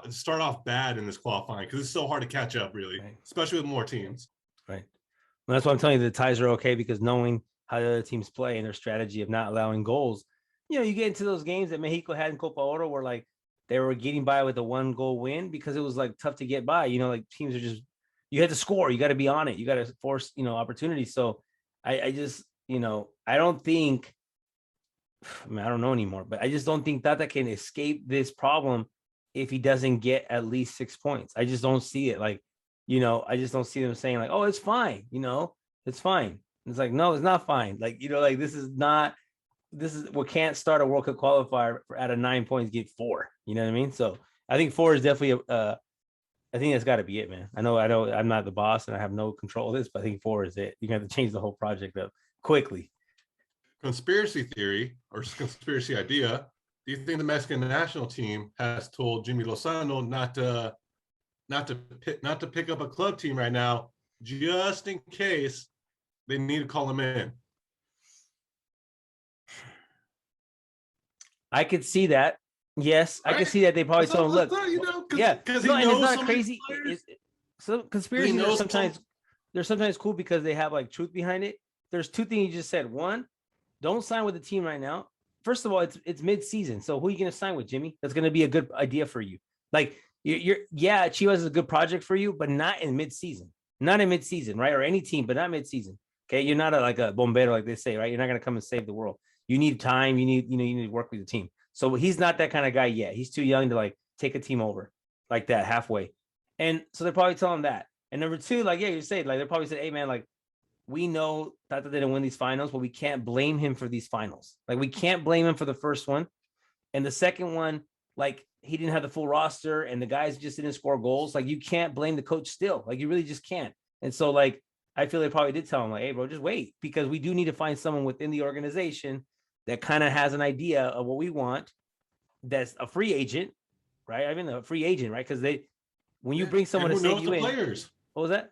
start off bad in this qualifying because it's so hard to catch up, really, right. Especially with more teams. Right. Well, that's why I'm telling you the ties are okay, because knowing how the other teams play and their strategy of not allowing goals, you get into those games that Mexico had in Copa Oro where like they were getting by with a 1-goal win because it was like tough to get by. Like teams are just, you had to score. You got to be on it. You got to force, opportunities. So I just, I don't think, I don't know anymore, but I just don't think Tata can escape this problem if he doesn't get at least 6 points. I just don't see it. Like, I just don't see them saying like, oh, it's fine. It's fine. It's like, no, it's not fine. Like, like we can't start a World Cup qualifier out of 9 points, get 4. You know what I mean? So I think 4 is definitely I think that's got to be it, man. I know I'm not the boss and I have no control of this, but I think 4 is it. You got to change the whole project up quickly. Conspiracy theory or conspiracy idea. Do you think the Mexican national team has told Jimmy Lozano not to pick up a club team right now, just in case they need to call him in? I could see that. Yes, right? I could see that. They probably told him, "Look, because he knows it's not crazy." So conspiracies they're sometimes cool because they have like truth behind it. There's 2 things you just said. One, don't sign with the team right now. First of all, it's mid-season, so who are you going to sign with, Jimmy? That's going to be a good idea for you. Like Chivas is a good project for you, but not in mid-season. Not in mid-season, right? Or any team, but not mid-season. Okay, you're not like a bombero, like they say, right? You're not going to come and save the world. You need time. You need to work with the team. So he's not that kind of guy yet. He's too young to like take a team over like that halfway. And so they're probably telling him that. And number 2, like, yeah, you say like, they're probably saying, hey man, like we know Tata didn't win these finals, but we can't blame him for these finals. Like we can't blame him for the first one. And the second one, like he didn't have the full roster and the guys just didn't score goals. Like you can't blame the coach still. Like you really just can't. And so like I feel they probably did tell him like, hey, bro, just wait, because we do need to find someone within the organization that kind of has an idea of what we want. That's a free agent, right? I mean, a free agent, right? Because when you bring someone to save you in, players. What was that?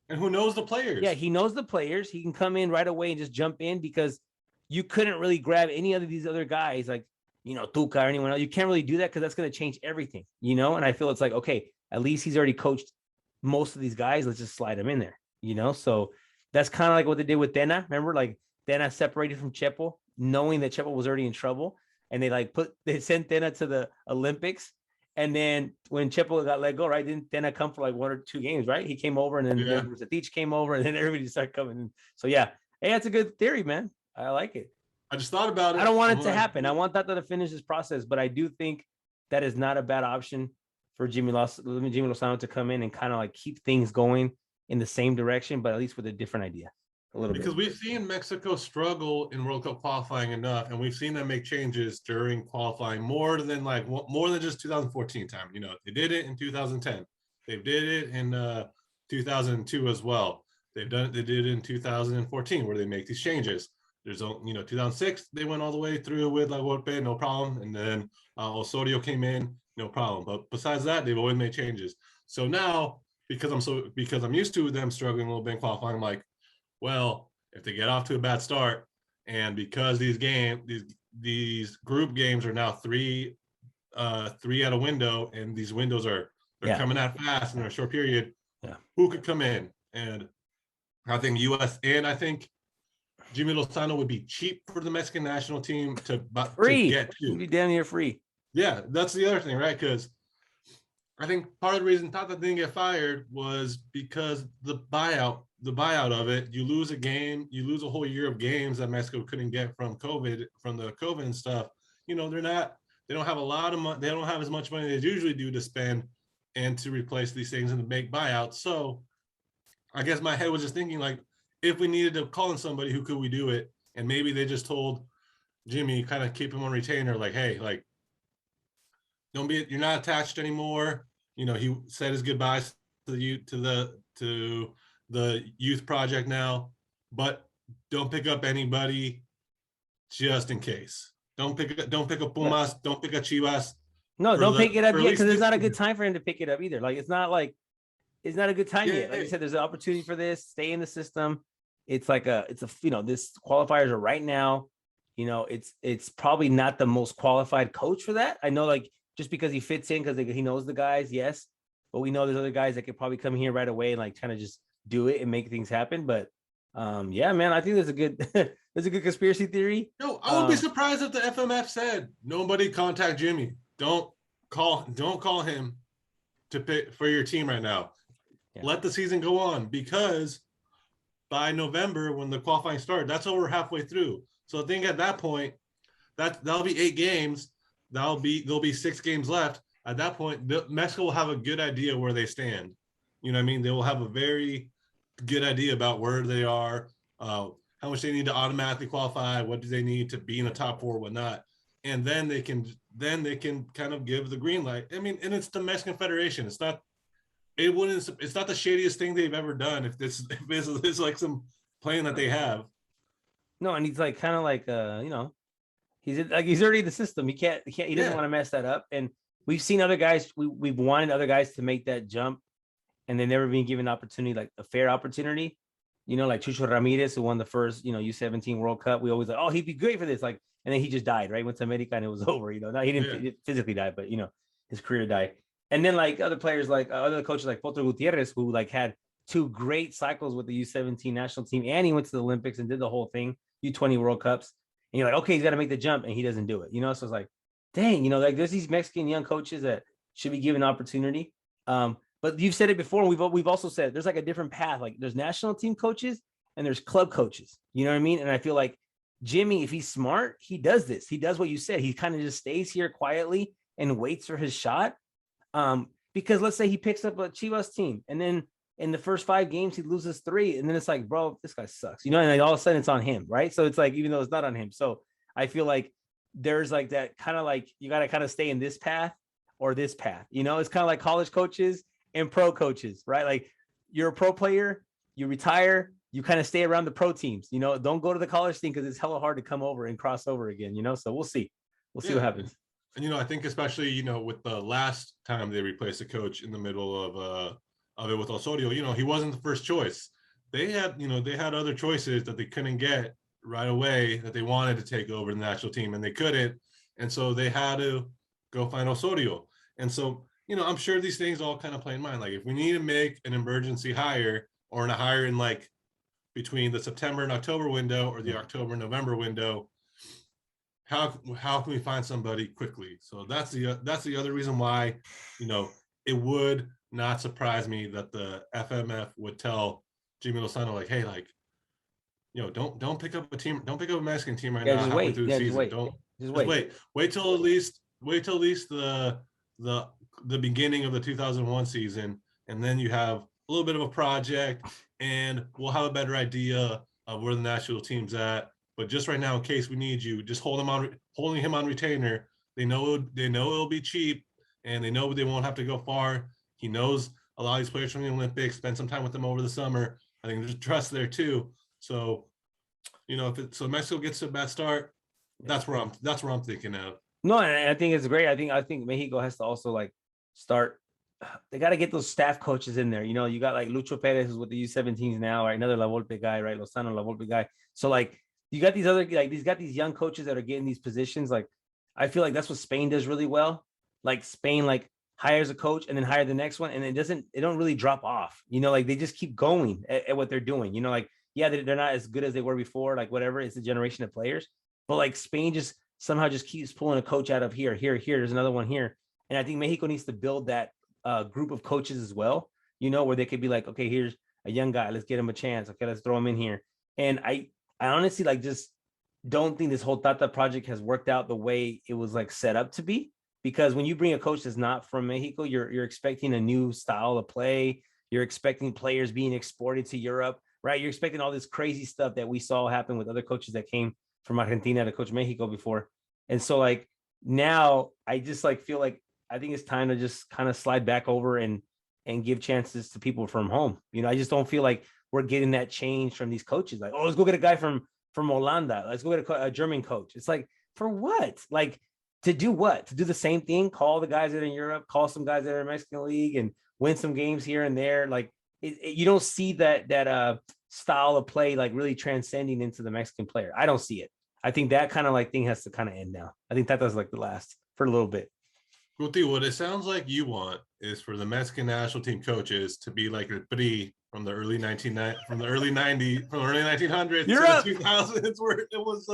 And who knows the players? Yeah, he knows the players. He can come in right away and just jump in, because you couldn't really grab any of these other guys like, Tuca or anyone else. You can't really do that because that's going to change everything, And I feel it's like, okay, at least he's already coached most of these guys. Let's just slide him in there, So that's kind of like what they did with Dena. Remember, like Dena separated from Chepo, knowing that Chepo was already in trouble. And they sent Dena to the Olympics. And then when Chepo got let go, right, didn't Dena come for like 1 or 2 games, right? He came over, and then Satich came over, and then everybody started coming in. So yeah, hey, that's a good theory, man. I like it. I just thought about it. I don't want it to happen. I want Tata to finish this process, but I do think that is not a bad option for Jimmy Lozano to come in and kind of like keep things going in the same direction, but at least with a different idea. Because we've seen Mexico struggle in World Cup qualifying enough, and we've seen them make changes during qualifying more than just 2014 time. They did it in 2010. They did it in 2002 as well. They did it in 2014 where they make these changes. There's 2006 they went all the way through with La Volpe, no problem, and then Osorio came in, no problem. But besides that, they've always made changes. So now because I'm used to them struggling a little bit in qualifying, I'm like, well, if they get off to a bad start, and because these group games are now three at a window, and these windows they're coming out fast in a short period, who could come in? And I think I think Jimmy Lozano would be cheap for the Mexican national team to get to. He'd be damn near free. Yeah, that's the other thing, right? Because I think part of the reason Tata didn't get fired was because the buyout of it. You lose a game, you lose a whole year of games that Mexico couldn't get from the COVID and stuff. They don't have a lot of money. They don't have as much money as they usually do to spend and to replace these things and to make buyouts. So I guess my head was just thinking, like, if we needed to call in somebody, who could we do it? And maybe they just told Jimmy, kind of keep him on retainer, like, hey, like, you're not attached anymore. He said his goodbyes to the youth project now, but don't pick up anybody just in case. Don't pick up Pumas. Don't pick up Chivas. No, don't pick it up yet, because it's not a good time for him to pick it up either. Like it's not a good time yet. Like I said, there's an opportunity for this. Stay in the system. It's this qualifiers are right now. It's probably not the most qualified coach for that. I know, like, just because he fits in because he knows the guys, yes, but we know there's other guys that could probably come here right away and like kind of just do it and make things happen. But yeah, man, I think there's a good conspiracy theory. No, I would be surprised if the FMF said nobody contact Jimmy. Don't call him to pick for your team right now. Yeah. Let the season go on, because by November when the qualifying starts, that's over halfway through. So I think at that point, that'll be 8 games. There'll be 6 games left. At that point, Mexico will have a good idea where they stand. You know what I mean? They will have a very good idea about where they are, how much they need to automatically qualify, what do they need to be in the top 4, whatnot, and then they can kind of give the green light. I mean, and it's the Mexican Federation. It's not the shadiest thing they've ever done. If this is like some plan that they have. No, and he's like kind of like he's already in the system. He doesn't want to mess that up. And we've seen other guys. We've wanted other guys to make that jump, and they never been given opportunity, like a fair opportunity. Like Chucho Ramirez, who won the first, U17 World Cup. We always like, oh, he'd be great for this. Like, and then he just died, right? Went to America and it was over. Now he didn't physically die, but his career died. And then like other players, like other coaches like Potro Gutierrez, who like had 2 great cycles with the U17 national team, and he went to the Olympics and did the whole thing, U20 World Cups. And you're like, okay, he's got to make the jump, and he doesn't do it. So it's like, dang, like there's these Mexican young coaches that should be given opportunity. But you've said it before, and we've also said there's like a different path. Like there's national team coaches and there's club coaches. You know what I mean? And I feel like Jimmy, if he's smart, he does this. He does what you said. He kind of just stays here quietly and waits for his shot. Because let's say he picks up a Chivas team, and then in the first 5 games he loses 3, and then it's like, bro, this guy sucks. And all of a sudden it's on him, right? So it's like, even though it's not on him. So I feel like there's like that kind of like, you got to kind of stay in this path or this path. It's kind of like college coaches and pro coaches, right? Like you're a pro player, you retire, you kind of stay around the pro teams, don't go to the college thing because it's hella hard to come over and cross over again, so we'll see. We'll see what happens. And, I think especially, with the last time they replaced a coach in the middle of it with Osorio, he wasn't the first choice. They had other choices that they couldn't get right away that they wanted to take over the national team and they couldn't. And so they had to go find Osorio. And so, I'm sure these things all kind of play in mind. Like if we need to make an emergency hire or a hire in like between the September and October window or the October, November window, how can we find somebody quickly? So that's the other reason why, it would not surprise me that the FMF would tell Jimmy Lozano, like, hey, like, don't pick up a Mexican team right now halfway through the season. Just wait till at least the beginning of the 2001 season, and then you have a little bit of a project, and we'll have a better idea of where the national team's at. But just right now, in case we need you, just holding him on retainer. They know it'll be cheap, and they know they won't have to go far. He knows a lot of these players from the Olympics. Spend some time with them over the summer. I think there's trust there too. So, if Mexico gets to a bad start, that's where I'm thinking of. No, and I think it's great. I think Mexico has to also like start. They got to get those staff coaches in there. You got like Lucho Perez, who's with the U17s now, right? Another La Volpe guy, right? Lozano, La Volpe guy. So like you got these other like got these young coaches that are getting these positions. Like I feel like that's what Spain does really well. Like Spain like hires a coach and then hire the next one, and it don't really drop off. Like they just keep going at what they're doing. Like yeah, they're not as good as they were before. Like whatever, it's a generation of players. But like Spain just somehow just keeps pulling a coach out of here. There's another one here, and I think Mexico needs to build that group of coaches as well. Where they could be like, okay, here's a young guy, let's get him a chance. Okay, let's throw him in here. And I honestly like just don't think this whole Tata project has worked out the way it was like set up to be. Because when you bring a coach that's not from Mexico, you're expecting a new style of play. You're expecting players being exported to Europe, right? You're expecting all this crazy stuff that we saw happen with other coaches that came from Argentina to coach Mexico before. And so like now I just like feel like I think it's time to just kind of slide back over and give chances to people from home. I just don't feel like we're getting that change from these coaches. Like, oh, let's go get a guy from Holanda. Let's go get a German coach. It's like, for what? Like, to do what? To do the same thing? Call the guys that are in Europe, call some guys that are in Mexican League and win some games here and there. Like you don't see that style of play like really transcending into the Mexican player. I don't see it. I think that kind of like thing has to kind of end now. I think that does like the last for a little bit. Guti, what it sounds like you want is for the Mexican national team coaches to be like a Pri from the early 1990s, from the early 1900s Europe. to the 2000s, where it was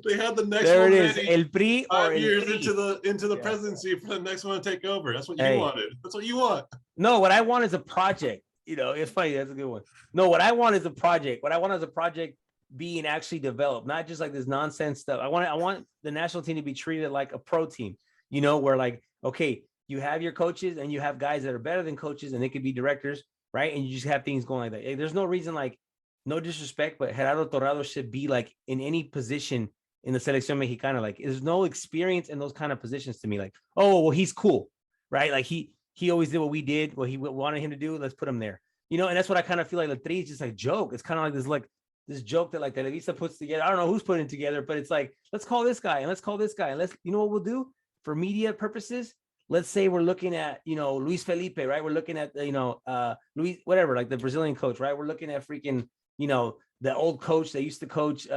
they had the next there one it is. ready El Pri 5 or years El into the presidency for the next one to take over. That's what you wanted. That's what you want. No, what I want is a project. It's funny. That's a good one. No, what I want is a project. What I want is a project being actually developed, not just like this nonsense stuff. I want the national team to be treated like a pro team, where like, okay, you have your coaches and you have guys that are better than coaches and they could be directors, right? And you just have things going like that. There's no reason, like, no disrespect, but Gerardo Torrado should be like in any position in the Selección Mexicana. Like, there's no experience in those kind of positions to me. Like, oh, well, he's cool, right? Like he always did what we did, what he wanted him to do. Let's put him there, and that's what I kind of feel like. The three is just like joke. It's kind of like this joke that like Televisa puts together. I don't know who's putting it together, but it's like, let's call this guy and let's call this guy. And let's, what we'll do for media purposes. Let's say we're looking at, Luis Felipe, right? We're looking at, Luis, whatever, like the Brazilian coach, right? We're looking at freaking, the old coach that used to coach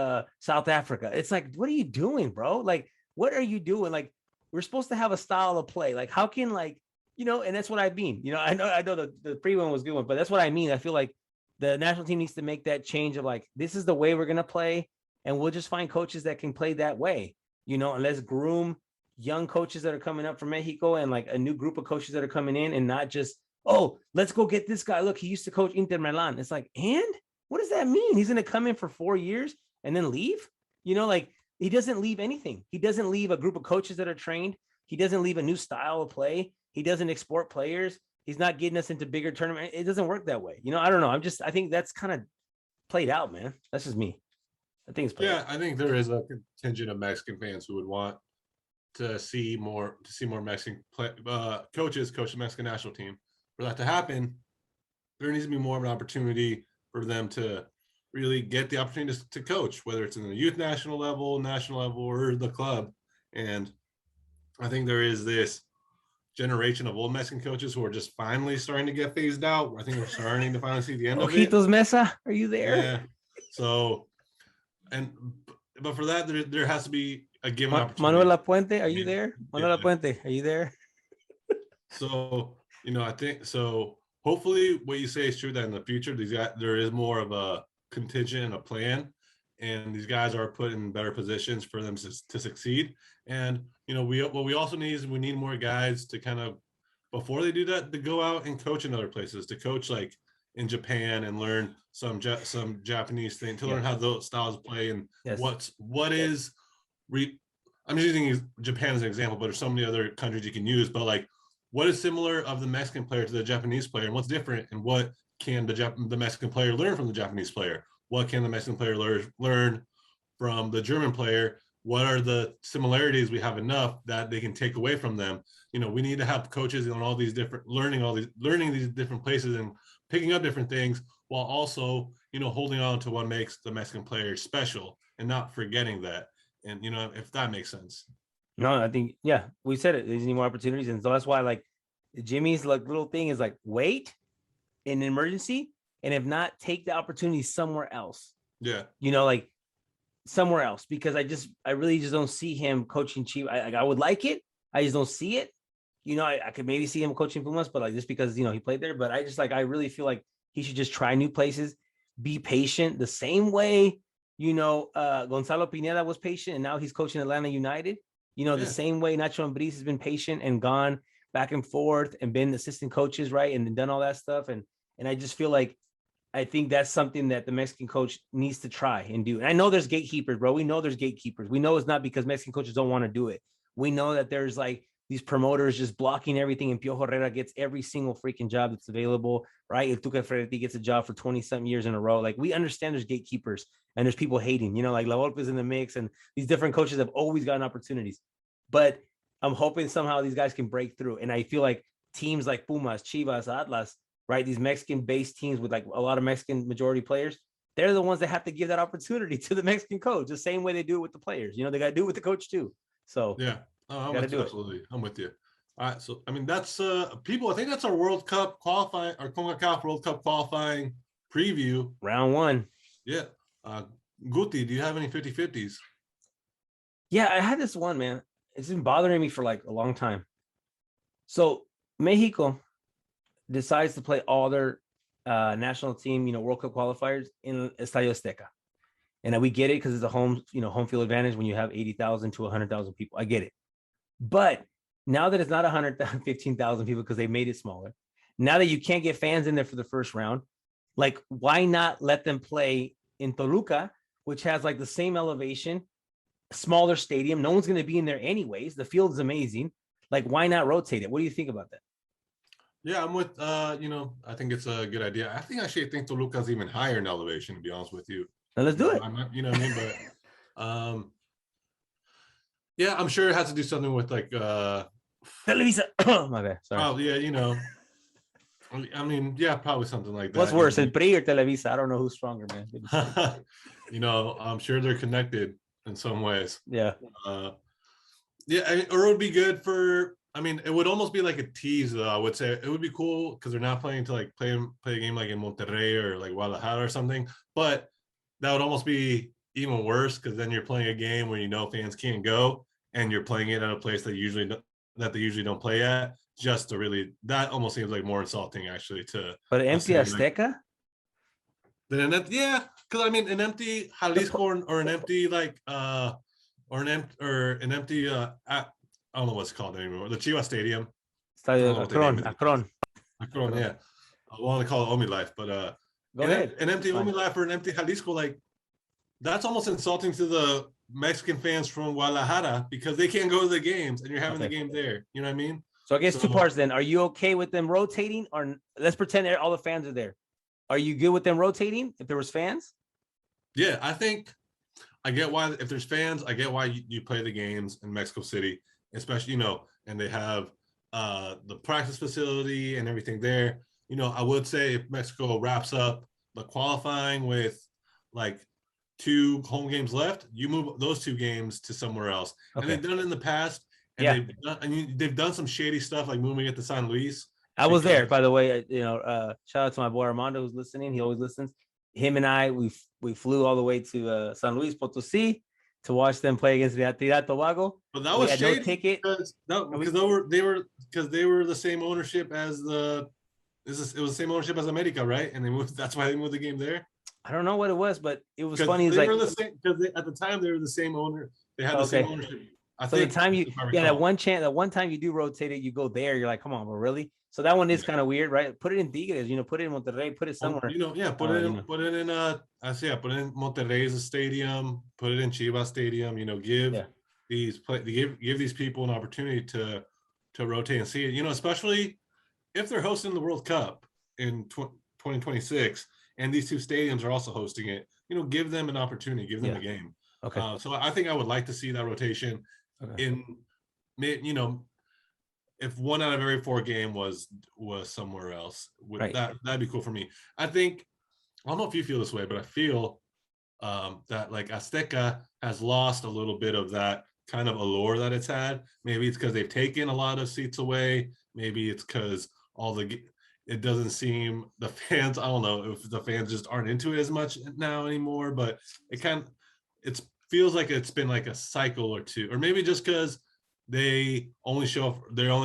South Africa. It's like, what are you doing, bro? Like, what are you doing? Like, we're supposed to have a style of play. Like, how can like, and that's what I mean. I know the pre one was a good one, but that's what I mean. I feel like the national team needs to make that change of like, this is the way we're going to play. And we'll just find coaches that can play that way, and let's groom young coaches that are coming up from Mexico and like a new group of coaches that are coming in, and not just, oh, let's go get this guy. Look, he used to coach Inter Milan. It's like, and what does that mean? He's going to come in for 4 years and then leave? Like he doesn't leave anything. He doesn't leave a group of coaches that are trained. He doesn't leave a new style of play. He doesn't export players. He's not getting us into bigger tournaments. It doesn't work that way. I don't know. I think that's kind of played out, man. That's just me. I think it's Yeah, I think there is a contingent of Mexican fans who would want to see more Mexican coaches coach the Mexican national team. For that to happen, there needs to be more of an opportunity for them to really get the opportunity to coach, whether it's in the youth national level, or the club. And I think there is this generation of old Mexican coaches who are just finally starting to get phased out. I think we're starting to finally see the end of it. Ojitos Mesa, are you there? Yeah. So, but for that, there has to be a given opportunity. Manuel Lapuente, are you there? Manuel Lapuente, are you there? So, I think so. Hopefully, what you say is true. That in the future, there is more of a contingent and a plan, and these guys are put in better positions for them to succeed. And what we also need is we need more guys to kind of, before they do that, to go out and coach in other places, to coach like in Japan and learn some Japanese thing, to learn how those styles play and I'm using Japan as an example, but there's so many other countries you can use. But like, what is similar of the Mexican player to the Japanese player, and what's different, and what can the Mexican player learn from the Japanese player? What can the Mexican player learn from the German player? What are the similarities we have enough that they can take away from them? We need to have coaches on all these different learning these different places and picking up different things, while also holding on to what makes the Mexican player special and not forgetting that. And if that makes sense. No, I think we said it. There's any more opportunities, and so that's why like Jimmy's like little thing is like wait in an emergency, and if not, take the opportunity somewhere else. Yeah, like somewhere else, because I really just don't see him coaching Chivas. I would like it. I just don't see it. I could maybe see him coaching Pumas, but like just because he played there. But I really feel like he should just try new places, be patient, the same way Gonzalo Pineda was patient, and now he's coaching Atlanta United. The same way Nacho Ambriz has been patient and gone back and forth and been assistant coaches, right, and done all that stuff. And I just feel like I think that's something that the Mexican coach needs to try and do. And I know there's gatekeepers, bro. We know there's gatekeepers. We know it's not because Mexican coaches don't want to do it. We know that there's like these promoters just blocking everything, and Piojo Herrera gets every single freaking job that's available, right? El Tuca Ferretti gets a job for 20-something years in a row. Like, we understand there's gatekeepers and there's people hating, like La Volpe's in the mix, and these different coaches have always gotten opportunities. But I'm hoping somehow these guys can break through. And I feel like teams like Pumas, Chivas, Atlas, right, these Mexican-based teams with like a lot of Mexican majority players, they're the ones that have to give that opportunity to the Mexican coach, the same way they do it with the players. They got to do it with the coach too. So yeah, I'm with you, absolutely. I'm with you. All right, so I mean that's people. I think that's our World Cup qualifying, our CONCACAF World Cup qualifying preview. Round one. Yeah. Guti, do you have any 50-50s? Yeah, I had this one, man. It's been bothering me for like a long time. So Mexico decides to play all their national team, World Cup qualifiers in Estadio Azteca. And we get it because it's a home field advantage when you have 80,000 to 100,000 people. I get it. But now that it's not 115,000 people because they made it smaller, now that you can't get fans in there for the first round, like, why not let them play in Toluca, which has like the same elevation, smaller stadium? No one's going to be in there anyways. The field is amazing. Like, why not rotate it? What do you think about that? Yeah, I'm with, I think it's a good idea. I think Toluca's even higher in elevation, to be honest with you. Now let's do it. You know what I mean? But, yeah, I'm sure it has to do something with like, Televisa. Oh, my bad. Sorry. Oh, yeah, I mean, yeah, probably something like that. What's worse, El PRI or Televisa? I don't know who's stronger, man. I'm sure they're connected in some ways. Yeah. Yeah, or it would be good for, it would almost be like a tease, though. I would say it would be cool because they're not playing to like play a game like in Monterrey or like Guadalajara or something. But that would almost be even worse because then you're playing a game where fans can't go, and you're playing it at a place that they usually don't play at. Just to really, that almost seems like more insulting actually to. But an empty Azteca. Yeah, because an empty Jalisco or an empty like or an empty I don't know what's it called anymore. The Chivas Stadium. Akron, yeah. I want to call it Omi Life, but an empty Omi Life or an empty Jalisco, like, that's almost insulting to the Mexican fans from Guadalajara because they can't go to the games and you're having the game there. You know what I mean? So I guess two parts then. Are you okay with them rotating, or let's pretend all the fans are there? Are you good with them rotating if there was fans? Yeah, I think I get why if there's fans, I get why you play the games in Mexico City, especially and they have the practice facility and everything there. I would say if Mexico wraps up the qualifying with like 2 home games left, you move those 2 games to somewhere else. Okay. And they've done it in the past, and they've done some shady stuff like moving it to San Luis. I was there, by the way. Shout out to my boy Armando who's listening. He always listens. Him and I, we flew all the way to San Luis Potosí to watch them play against Trinidad Tobago. But that was shady no ticket because they were the same ownership as it was the same ownership as America, right? And they moved. That's why they moved the game there. I don't know what it was, but it was funny. They were the same because at the time they were the same owner. They had the same ownership. I think the time that one time you do rotate it, you go there. You're like, come on, but really? So that one is kind of weird, right? Put it in Tigres, put it in Monterrey, put it somewhere. Put it in put it in Monterrey's stadium, put it in Chivas Stadium. Give these people an opportunity to rotate and see it. Especially if they're hosting the World Cup in 2026, and these 2 stadiums are also hosting it. Give them an opportunity, give them a game. Okay. So I think I would like to see that rotation. Okay. If 1 out of every 4 game was somewhere else, that'd be cool for me. I don't know if you feel this way, but I feel that like Azteca has lost a little bit of that kind of allure that it's had. Maybe it's because they've taken a lot of seats away. Maybe it's because it doesn't seem the fans. I don't know if the fans just aren't into it as much now anymore. But it feels like it's been like a cycle or 2, or maybe just because they only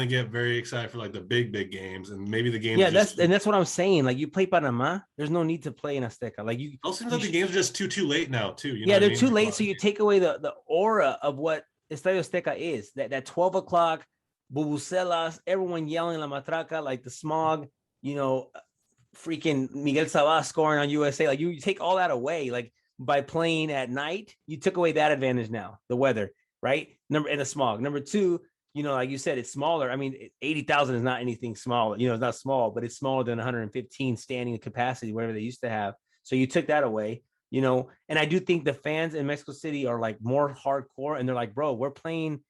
get very excited for like the big games, and maybe the games. Yeah, that's what I'm saying. Like you play Panama, there's no need to play in Azteca. Like you. It seems like the games are just too late now too. They're too late, so you take away the aura of what Estadio Azteca is. That 12 o'clock, bubucelas, everyone yelling la matraca, like the smog. Freaking Miguel Sabas scoring on USA. Like you take all that away. Like by playing at night, you took away that advantage now. The weather. Right. And the smog. Number 2, like you said, it's smaller. I mean, 80,000 is not anything small. It's not small, but it's smaller than 115 standing capacity, whatever they used to have. So you took that away, and I do think the fans in Mexico City are like more hardcore, and they're like, bro, we're playing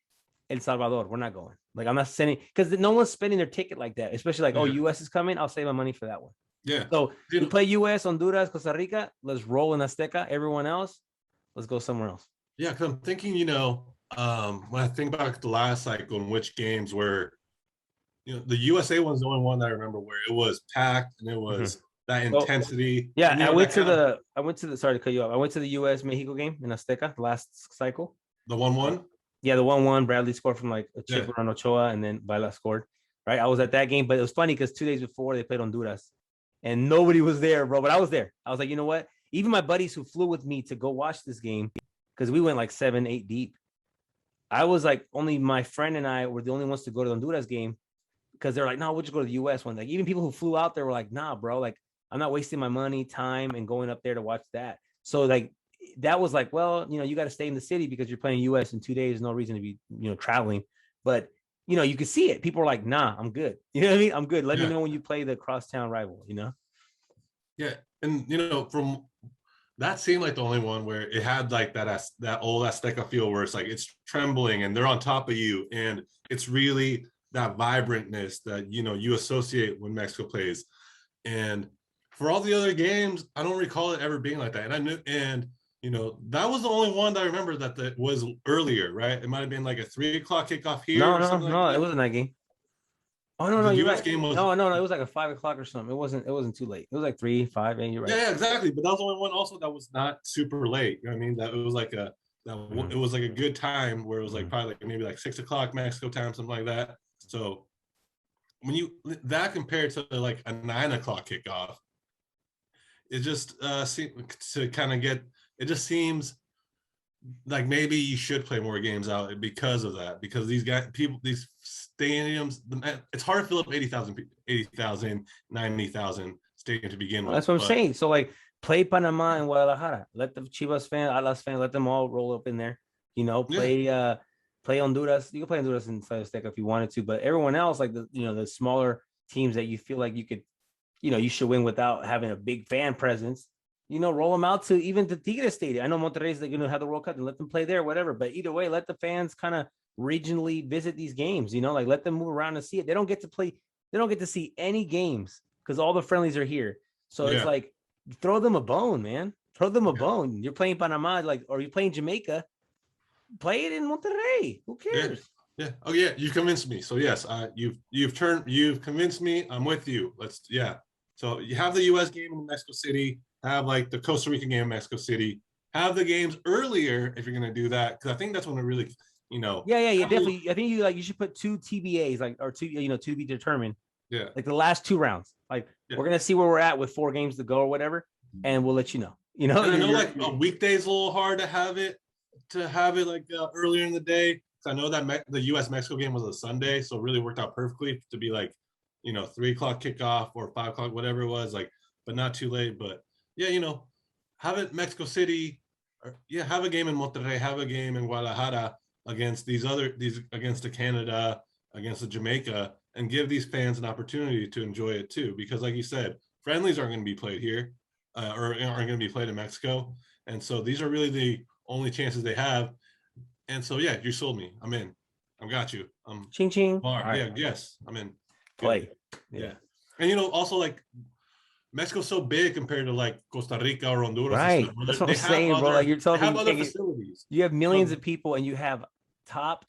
El Salvador. We're not going. Like, I'm not sending, because no one's spending their ticket like that, especially like, US is coming. I'll save my money for that one. Yeah. So you play US, Honduras, Costa Rica. Let's roll in Azteca. Everyone else, let's go somewhere else. Yeah, because I'm thinking, when I think about the last cycle and which games were, the USA one's the only one that I remember where it was packed and it was that intensity. Yeah, I went to the sorry to cut you off. I went to the US Mexico game in Azteca last cycle. The 1-1? Yeah, the 1-1. Bradley scored from like a chip around Ochoa, and then Baila scored. Right, I was at that game, but it was funny because 2 days before they played Honduras, and nobody was there, bro. But I was there. I was like, you know what? Even my buddies who flew with me to go watch this game, because we went like 7-8 deep. I was like, only my friend and I were the only ones to go to the Honduras game, because they're like, no, we'll just go to the US one. Like even people who flew out there were like, nah, bro, like I'm not wasting my money, time, and going up there to watch that. So like that was like, well, you got to stay in the city because you're playing US in 2 days. No reason to be, traveling. But you could see it. People are like, nah, I'm good. You know what I mean? I'm good. Let me know when you play the crosstown rival. Yeah, and from that seemed like the only one where it had like that old Azteca feel where it's like it's trembling and they're on top of you, and it's really that vibrantness that you associate when Mexico plays. And for all the other games, I don't recall it ever being like that. And that was the only one that I remember that was earlier, right? It might have been like a 3 o'clock kickoff here. No, it wasn't that game. Oh no, the you're US right. game was no, it was like a 5 o'clock or something. It wasn't too late. It was like 3, 5, and you're right. Yeah, exactly. But that was the only one also that was not super late. You know what I mean? That it was like it was like a good time where it was like probably like maybe like 6 o'clock Mexico time, something like that. So when that compared to like a 9 o'clock kickoff, it just seemed to kind of get. It just seems like maybe you should play more games out because of that. Because these stadiums, it's hard to fill up 80,000, 90,000 stadium to begin with. That's what I'm saying. So like, play Panama and Guadalajara. Let the Chivas fan, Atlas fan, let them all roll up in there. Play Honduras. You can play Honduras in Azteca if you wanted to, but everyone else, like the smaller teams that you feel like you could, you should win without having a big fan presence. roll them out to even the Tigres Stadium. I know Monterrey's going to have the World Cup and let them play there, whatever. But either way, let the fans kind of regionally visit these games, like let them move around and see it. They don't get to play. They don't get to see any games because all the friendlies are here. So it's like, throw them a bone, man. Throw them a bone. You're playing Panama, or you're playing Jamaica. Play it in Monterrey. Who cares? Yeah. Oh yeah, you convinced me. So yes, you've convinced me. I'm with you. So you have the U.S. game in Mexico City. Have like the Costa Rica game in Mexico City. Have the games earlier if you're gonna do that, because I think that's when it really, Yeah, definitely. I think you should put 2 TBAs, or 2, to be determined. Yeah. Like the last 2 rounds. Like we're gonna see where we're at with 4 games to go or whatever, and we'll let you know. And I know like a weekday's a little hard to have it like earlier in the day. I know that the U.S. Mexico game was a Sunday, so it really worked out perfectly to be like, 3 o'clock kickoff or 5 o'clock, whatever it was, like, but not too late. But yeah, have it Mexico City, or have a game in Monterrey, have a game in Guadalajara against against the Canada, against the Jamaica, and give these fans an opportunity to enjoy it too. Because like you said, friendlies aren't going to be played here, or aren't going to be played in Mexico, and so these are really the only chances they have. And so, yeah, you sold me. I'm in. I've got you. Ching ching. Yeah, yes, I'm in. Play. Yeah. And also like Mexico's so big compared to like Costa Rica or Honduras. Right. That's what I'm saying, bro. Like you're telling me, have other facilities. You have millions of people, and you have top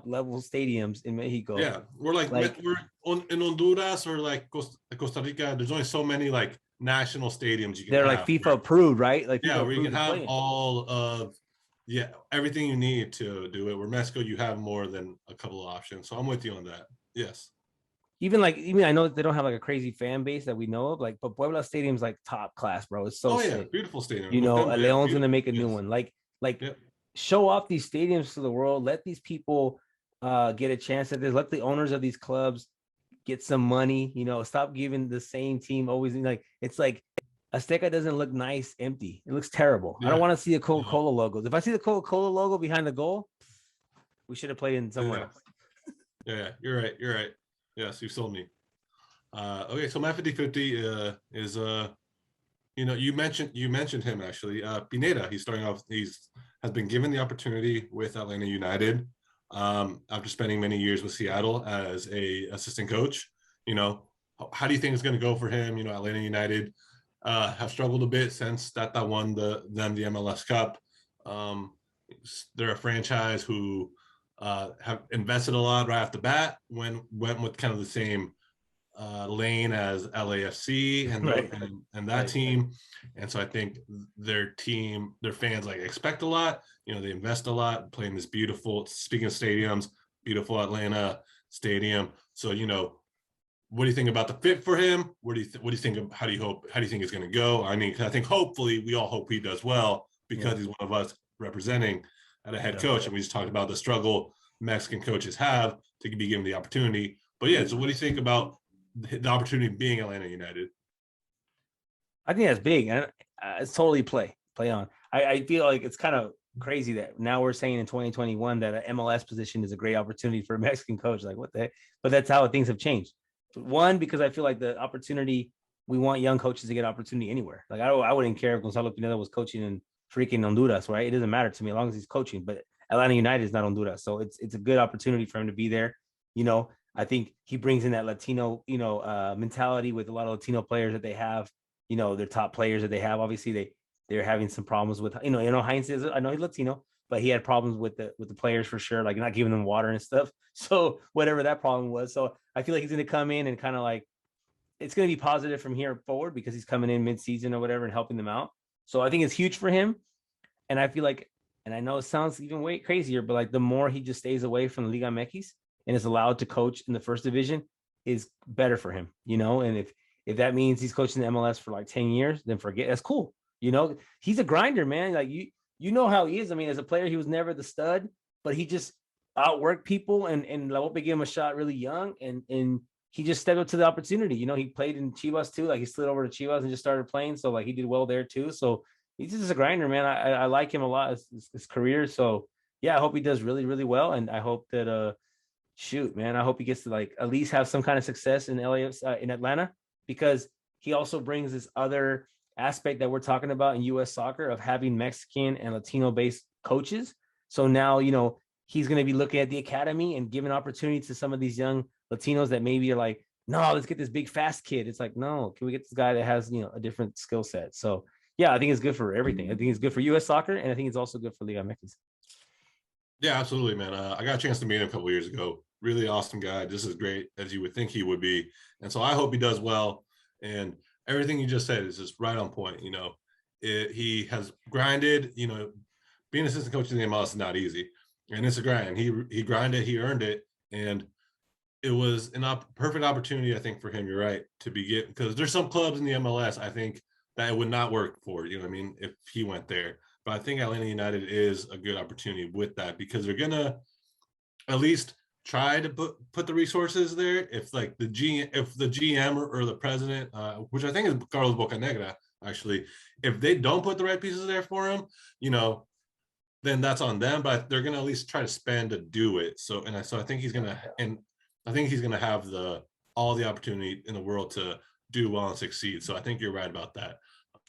level stadiums in Mexico. Yeah, we're in Honduras or like Costa Rica. There's only so many like national stadiums you can. They're like FIFA approved, right? Like where you can have all of. Yeah, everything you need to do it. Where Mexico, you have more than a couple of options. So I'm with you on that. Yes. Even I know they don't have like a crazy fan base that we know of, but Puebla Stadium's like top class, bro. It's so sick. Beautiful stadium. Leon's gonna make a new one. Show off these stadiums to the world. Let these people get a chance at this. Let the owners of these clubs get some money. Stop giving the same team always it's like Azteca doesn't look nice empty. It looks terrible. I don't want to see the Coca-Cola logos. If I see the Coca-Cola logo behind the goal, we should have played in somewhere else. Yeah, you're right. Yes, you sold me. Okay, so my 50-50 is you mentioned him actually. Pineda, he's starting off. Has been given the opportunity with Atlanta United after spending many years with Seattle as a assistant coach. How do you think it's going to go for him? Atlanta United have struggled a bit since Tata won the MLS Cup. They're a franchise who have invested a lot right off the bat, went with kind of the same lane as LAFC and that team. And so I think their fans expect a lot. They invest a lot, playing this beautiful, speaking of stadiums, beautiful Atlanta stadium. So, what do you think about the fit for him? What do you think? How do you think it's going to go? I mean, I think hopefully we all hope he does well because he's one of us representing at a head coach. And we just talked about the struggle Mexican coaches have to be given the opportunity. But so what do you think about the opportunity being Atlanta United? I think that's big. It's totally play on. I feel like it's kind of crazy that now we're saying in 2021 that an MLS position is a great opportunity for a Mexican coach. Like what the heck? But that's how things have changed. One, because I feel like the opportunity, we want young coaches to get opportunity anywhere. Like I wouldn't care if Gonzalo Pineda was coaching in freaking Honduras, right? It doesn't matter to me as long as he's coaching. But Atlanta United is not Honduras, so it's a good opportunity for him to be there. I think he brings in that Latino, mentality with a lot of Latino players that they have. Their top players that they have. Obviously, they're having some problems with, Heinz is, I know he's Latino, but he had problems with the players for sure, like not giving them water and stuff. So whatever that problem was. So I feel like he's going to come in and kind of it's going to be positive from here forward because he's coming in mid-season or whatever and helping them out. So I think it's huge for him. And I feel like, and I know it sounds even way crazier, but the more he just stays away from the Liga MX and is allowed to coach in the first division is better for him, and if that means he's coaching the MLS for 10 years, then forget, that's cool. He's a grinder, man. How he is. I mean, as a player, he was never the stud, but he just outworked people and La Volpe gave him a shot really young and he just stepped up to the opportunity. He played in Chivas too. He slid over to Chivas and just started playing. So he did well there too. So he's just a grinder, man. I like him a lot, his career. So yeah, I hope he does really, really well. And I hope that, I hope he gets to at least have some kind of success in in Atlanta, because he also brings this other aspect that we're talking about in U.S. soccer of having Mexican and Latino-based coaches. So now, he's going to be looking at the academy and giving opportunity to some of these young Latinos that maybe are like, no, let's get this big, fast kid. It's like, no, can we get this guy that has, a different skill set? So, yeah, I think it's good for everything. I think it's good for U.S. soccer, and I think it's also good for Liga MX. Yeah, absolutely, man. I got a chance to meet him a couple of years ago. Really awesome guy, just as great as you would think he would be. And so I hope he does well. And everything you just said is just right on point. He has grinded. Being an assistant coach in the MLS is not easy, and it's a grind. He grinded, he earned it, and it was a perfect opportunity, I think, for him. You're right, to begin, because there's some clubs in the MLS I think that it would not work for. You know what I mean? If he went there. But I think Atlanta United is a good opportunity with that, because they're gonna at least try to put the resources there. If the GM or the president, which I think is Carlos Bocanegra, actually, if they don't put the right pieces there for him, then that's on them. But they're gonna at least try to spend to do it. So I think he's gonna, and I think he's gonna have all the opportunity in the world to do well and succeed. So I think you're right about that.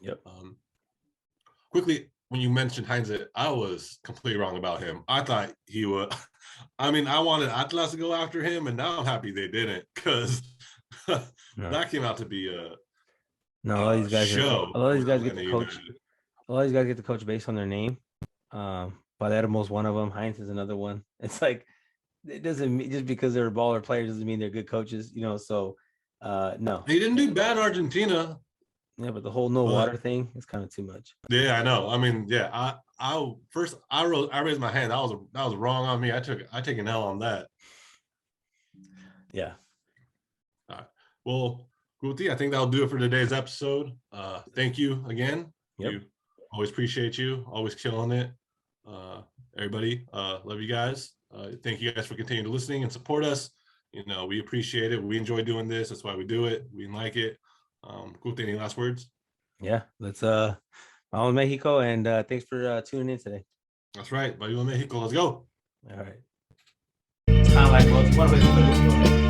Yep. Quickly, when you mentioned Heinze, I was completely wrong about him. I thought he would. I mean, I wanted Atlas to go after him, and now I'm happy they didn't, because that came out to be a a lot of these guys show. A lot of these guys get to coach. A lot of these guys get to coach based on their name. Palermo's one of them. Heinz is another one. It's like, it doesn't mean just because they're baller players doesn't mean they're good coaches. So no. He didn't do bad in Argentina. Yeah, but the whole water thing is kind of too much. Yeah, I know. I mean, yeah, I raised my hand. That was wrong on me. I take an L on that. Yeah. All right. Well, Guti, I think that'll do it for today's episode. Thank you again. Yep. Always appreciate you. Always killing it. Everybody, love you guys. Thank you guys for continuing to listening and support us. We appreciate it. We enjoy doing this. That's why we do it. We like it. Guti, any last words? Yeah, let's Vamos Mexico, and thanks for tuning in today. That's right. Vamos Mexico. Let's go. All right. It's kind of like, well, it's one way to